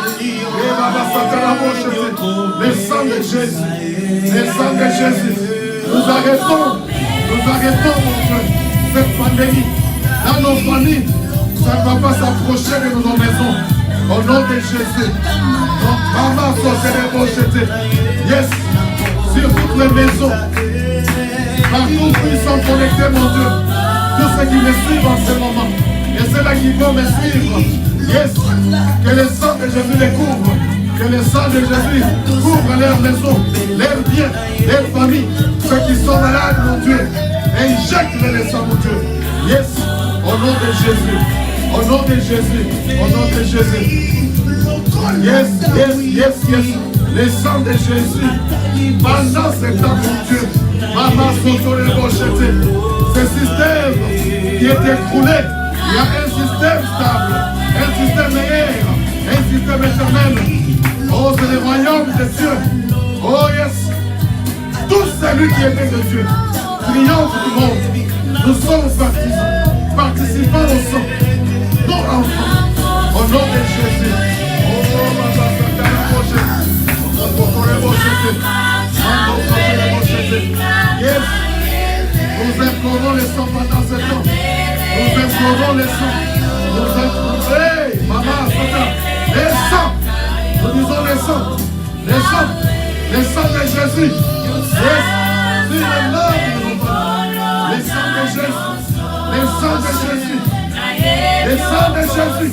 Le sang de Jésus. Le sang de Jésus. Nous arrêtons, mon Dieu, cette pandémie. Dans nos familles, ça ne va pas s'approcher de nos maisons. Au nom de Jésus. Donc, maman, sortez les bochetes. Yes. Sur toutes les maisons. Partout où ils sont connectés, mon Dieu. Tous ceux qui me suivent en ce moment. Et ceux-là qui vont me suivre. Yes. Que le sang de Jésus les couvre. Que le sang de Jésus couvre leurs maisons, leurs biens, leurs familles. Ceux qui sont malades, mon Dieu. Injecte le sang nom de Jésus. Au nom de Jésus. Yes, yes, yes, yes. Le sang de Jésus. Pendant ce temps, mon Dieu. Maman, ce système qui est écroulé, il y a un système stable, un système meilleur, un système éternel. Oh, c'est le royaume de Dieu. Oh, yes. Tout celui qui est né de Dieu triomphe du monde. Nous sommes participants au sang. Nos enfants, au nom de Jésus. Oh, yes. Nous implorons les sangs pendant ce temps. Nous implorons les sangs. Nous implorons. Hey, maman, les sangs. Nous disons les sangs. Les sangs. Les sangs de Jésus. Yes. C'est le nom de nos parents. Les sangs de Jésus. Les sangs de Jésus. Les sangs de Jésus.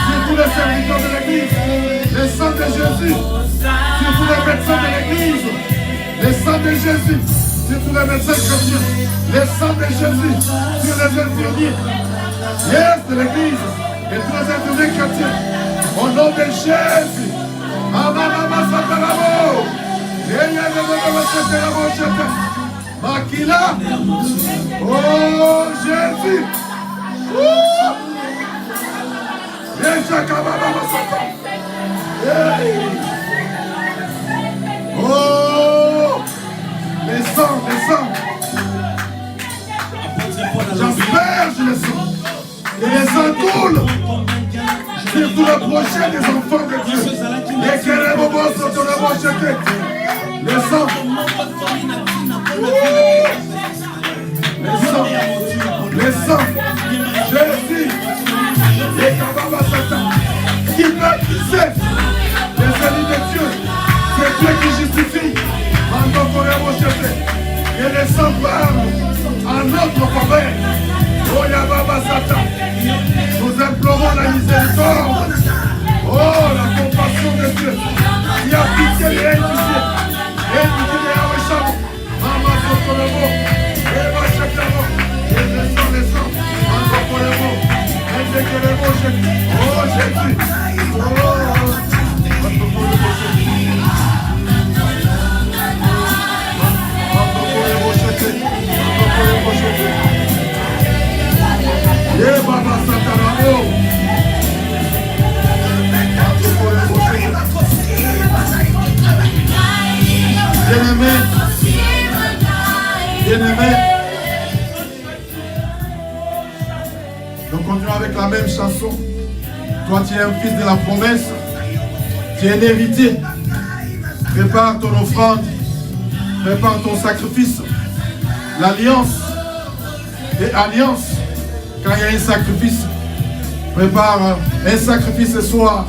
Sur tous les serviteurs de l'Église. Les sangs de Jésus. Sur tous les médecins de l'Église. Les sangs de Jésus. Sur tous les médecins chrétiens. Les sangs de Jésus. Sur les infirmiers. Yes, de l'Église. Et tous les infirmiers chrétiens. Au nom de Jésus. Makila. Oh Jésus. Oh, les sangs, les sangs. J'asperge les sangs. Et les sangs coulent sur tout le projet des enfants de Dieu. Les kérémobos sont dans le projet. Les sangs. Les sangs. Les sangs. Jésus. Les Kababa Satan. Qui sait les élus de Dieu. C'est Dieu qui justifie. Et les sangs parlent à notre faveur. Oh Yababa Satan. Nous implorons la miséricorde. Oh, la compassion de Dieu. Il y a pitié et injustice. Et pitié et Awesham. Maman Sokolemo. Et Machakamo. Et les sangs. Antokolemo. Et Zekelemo. Oh, Jésus. Oh, Antokolemo. Yeah, Baba Sataramo. Bien-aimé, bien-aimé. Nous continuons avec la même chanson. Toi, tu es un fils de la promesse. Tu es un héritier. Prépare ton offrande. Prépare ton sacrifice. L'alliance et alliance. Quand il y a un sacrifice, prépare un sacrifice ce soir.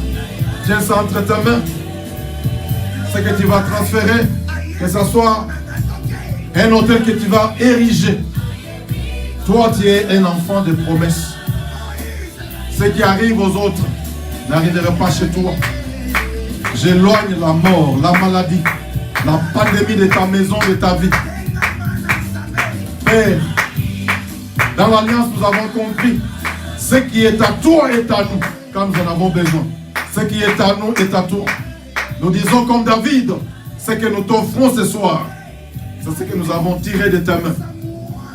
Tiens ça entre tes mains. Ce que tu vas transférer, que ce soit un hôtel que tu vas ériger. Toi, tu es un enfant de promesse. Ce qui arrive aux autres n'arrivera pas chez toi. J'éloigne la mort, la maladie, la pandémie de ta maison, de ta vie. Père, dans l'alliance, nous avons compris ce qui est à toi est à nous quand nous en avons besoin. Ce qui est à nous est à toi. Nous disons comme David, ce que nous t'offrons ce soir, c'est ce que nous avons tiré de ta main.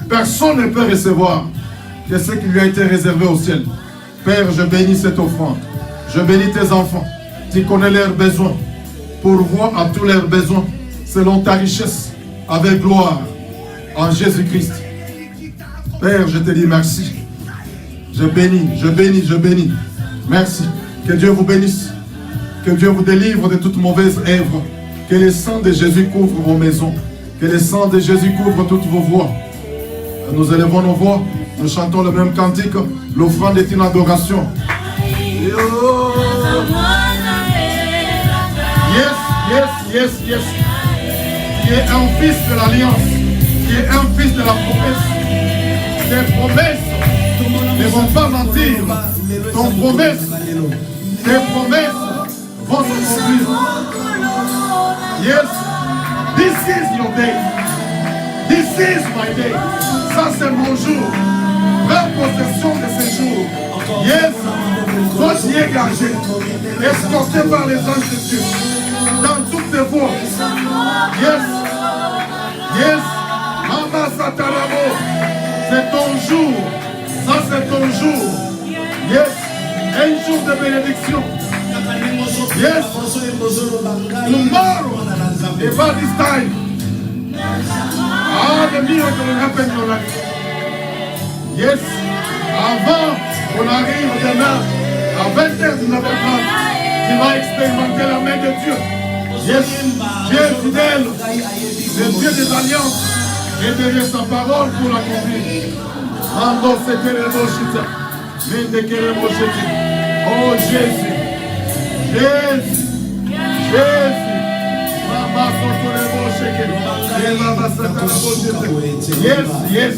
Personne ne peut recevoir que ce qui lui a été réservé au ciel. Père, je bénis cette offrande. Je bénis tes enfants. Tu connais leurs besoins. Pourvois à tous leurs besoins selon ta richesse, avec gloire, en Jésus-Christ. Père, je te dis merci. Je bénis, je bénis, je bénis. Merci. Que Dieu vous bénisse. Que Dieu vous délivre de toute mauvaise œuvre. Que le sang de Jésus couvre vos maisons. Que le sang de Jésus couvre toutes vos voix. Nous élevons nos voix. Nous chantons le même cantique. L'offrande est une adoration. Yes, yes, yes, yes. Qui est un fils de l'alliance. Qui est un fils de la promesse. Tes promesses ne vont pas mentir. Ton promesse, tes promesses vont se produire. Yes, this is your day. This is my day. Ça c'est mon jour. Prends possession de ce jour. Yes. dégagés, escortés par les anges de Dieu, dans toutes tes voies. Yes, yes, Mama Satarabo, c'est ton jour, ça c'est ton jour. Yes, un jour de bénédiction. Yes, tomorrow, about this time, the miracle will happen in your life. Yes, avant qu'on arrive demain, à 20h, tu vas expérimenter la main de Dieu. Yes, Dieu est fidèle, le Dieu des alliances, et derrière sa parole pour l'accomplir. Ando c'était le mochita, mende que le mochita. Oh Jésus, Jésus, Jésus. Mama soto le mocheke, mama sata le mochete. Yes, yes.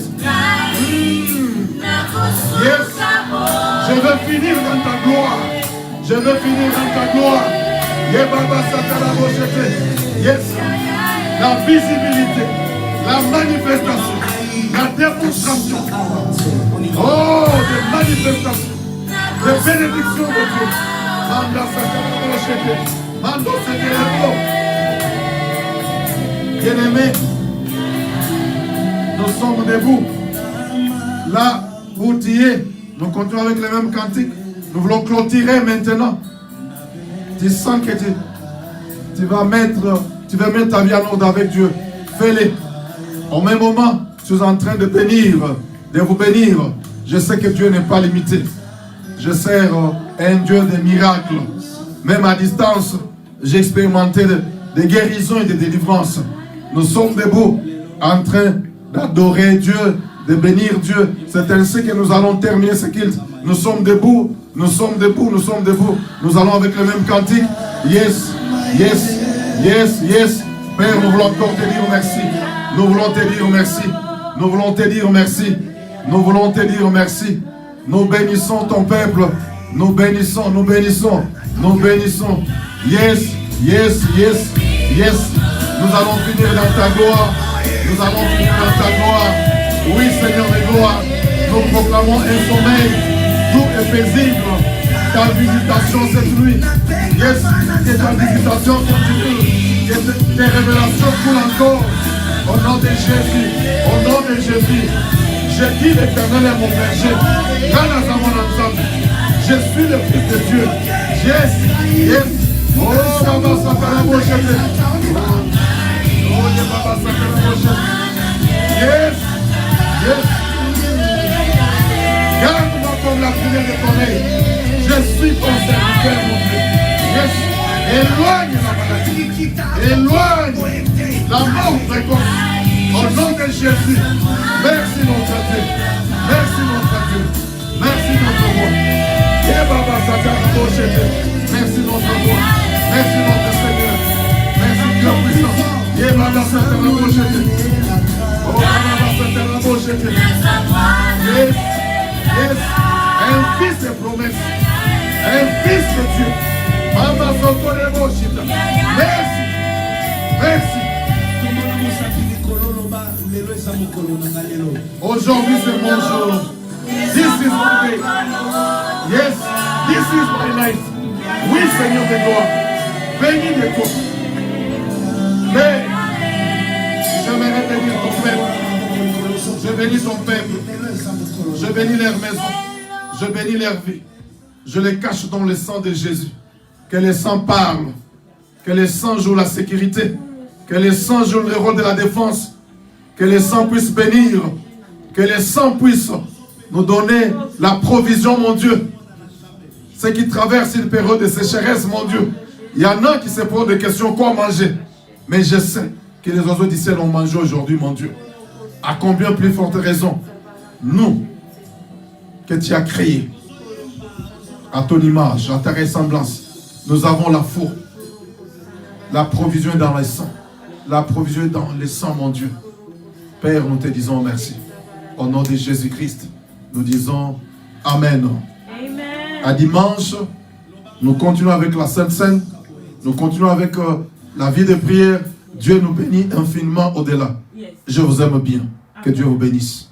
Yes, je veux finir dans ta gloire. Je veux finir dans ta gloire. Yes, la visibilité, la manifestation, la démonstration. Oh, des manifestations, des bénédictions de Dieu. Mando bien-aimés, nous sommes debout. Là, où tu es, nous continuons avec les mêmes cantiques. Nous voulons clôturer maintenant. Tu sens que tu vas mettre ta vie en ordre avec Dieu. Fais-le. Au même moment, tu es en train de vous bénir. Je sais que Dieu n'est pas limité. Je sers un Dieu des miracles. Même à distance, j'ai expérimenté des guérisons et des délivrances. Nous sommes debout, en train d'adorer Dieu, de bénir Dieu. C'est ainsi que nous allons terminer ce culte. Nous sommes debout, nous sommes debout, nous sommes debout. Nous allons avec le même cantique. Yes, yes, yes, yes. Père, nous voulons encore te dire merci. Nous voulons te dire merci. Nous voulons te dire merci. Nous voulons te dire merci. Nous bénissons ton peuple. Nous bénissons, nous bénissons, nous bénissons. Yes, yes, yes, yes. Nous allons finir dans ta gloire. Nous allons finir dans ta gloire. Oui, Seigneur de gloire, nous proclamons un sommeil doux et paisible. Ta visitation cette nuit. Yes, que ta visitation continue. Que tes révélations coulent encore. Au nom de Jésus. Au nom de Jésus. Je dis l'Éternel est mon berger. Grâce à mon ensemble. Je suis le Fils de Dieu. Yes, yes. Oh, Baba Sakarabo Chete. Oh, Baba Sakarabo Chete. Yes. Yes. Garde-moi comme la fumée de ton œil. Je suis ton serviteur, mon Dieu. Yes. Éloigne la maladie. Éloigne la mort précoce. Au nom de Jésus. Merci notre Dieu. Merci notre Dieu. Merci notre roi. Merci notre roi. Merci notre Seigneur. Merci Dieu puissant. Oh, yes, yes, un fils de promesse, un fils de Dieu. Merci, merci. Aujourd'hui c'est mon jour. This is my day. Yes, this is my life. Oui, Seigneur de gloire, bénis de toi. Mais j'aimerais bénir ton peuple. Je bénis ton peuple. Je bénis leur maison. Je bénis leur vie. Je les cache dans le sang de Jésus. Que le sang parle. Que le sang joue la sécurité. Que le sang joue le rôle de la défense. Que le sang puisse bénir. Que le sang puisse nous donner la provision, mon Dieu. Ceux qui traversent une période de sécheresse, mon Dieu. Il y en a qui se posent des questions, quoi manger. Mais je sais que les oiseaux du ciel ont mangé aujourd'hui, mon Dieu. À combien plus forte raison, nous, que tu as créés, à ton image, à ta ressemblance, nous avons la foi. La provision est dans le sang. La provision est dans le sang, mon Dieu. Père, nous te disons merci. Au nom de Jésus-Christ, nous disons Amen. Amen. À dimanche, nous continuons avec la Sainte Seine. Nous continuons avec la vie de prière. Dieu nous bénit infiniment au-delà. Yes. Je vous aime bien. Que Dieu vous bénisse.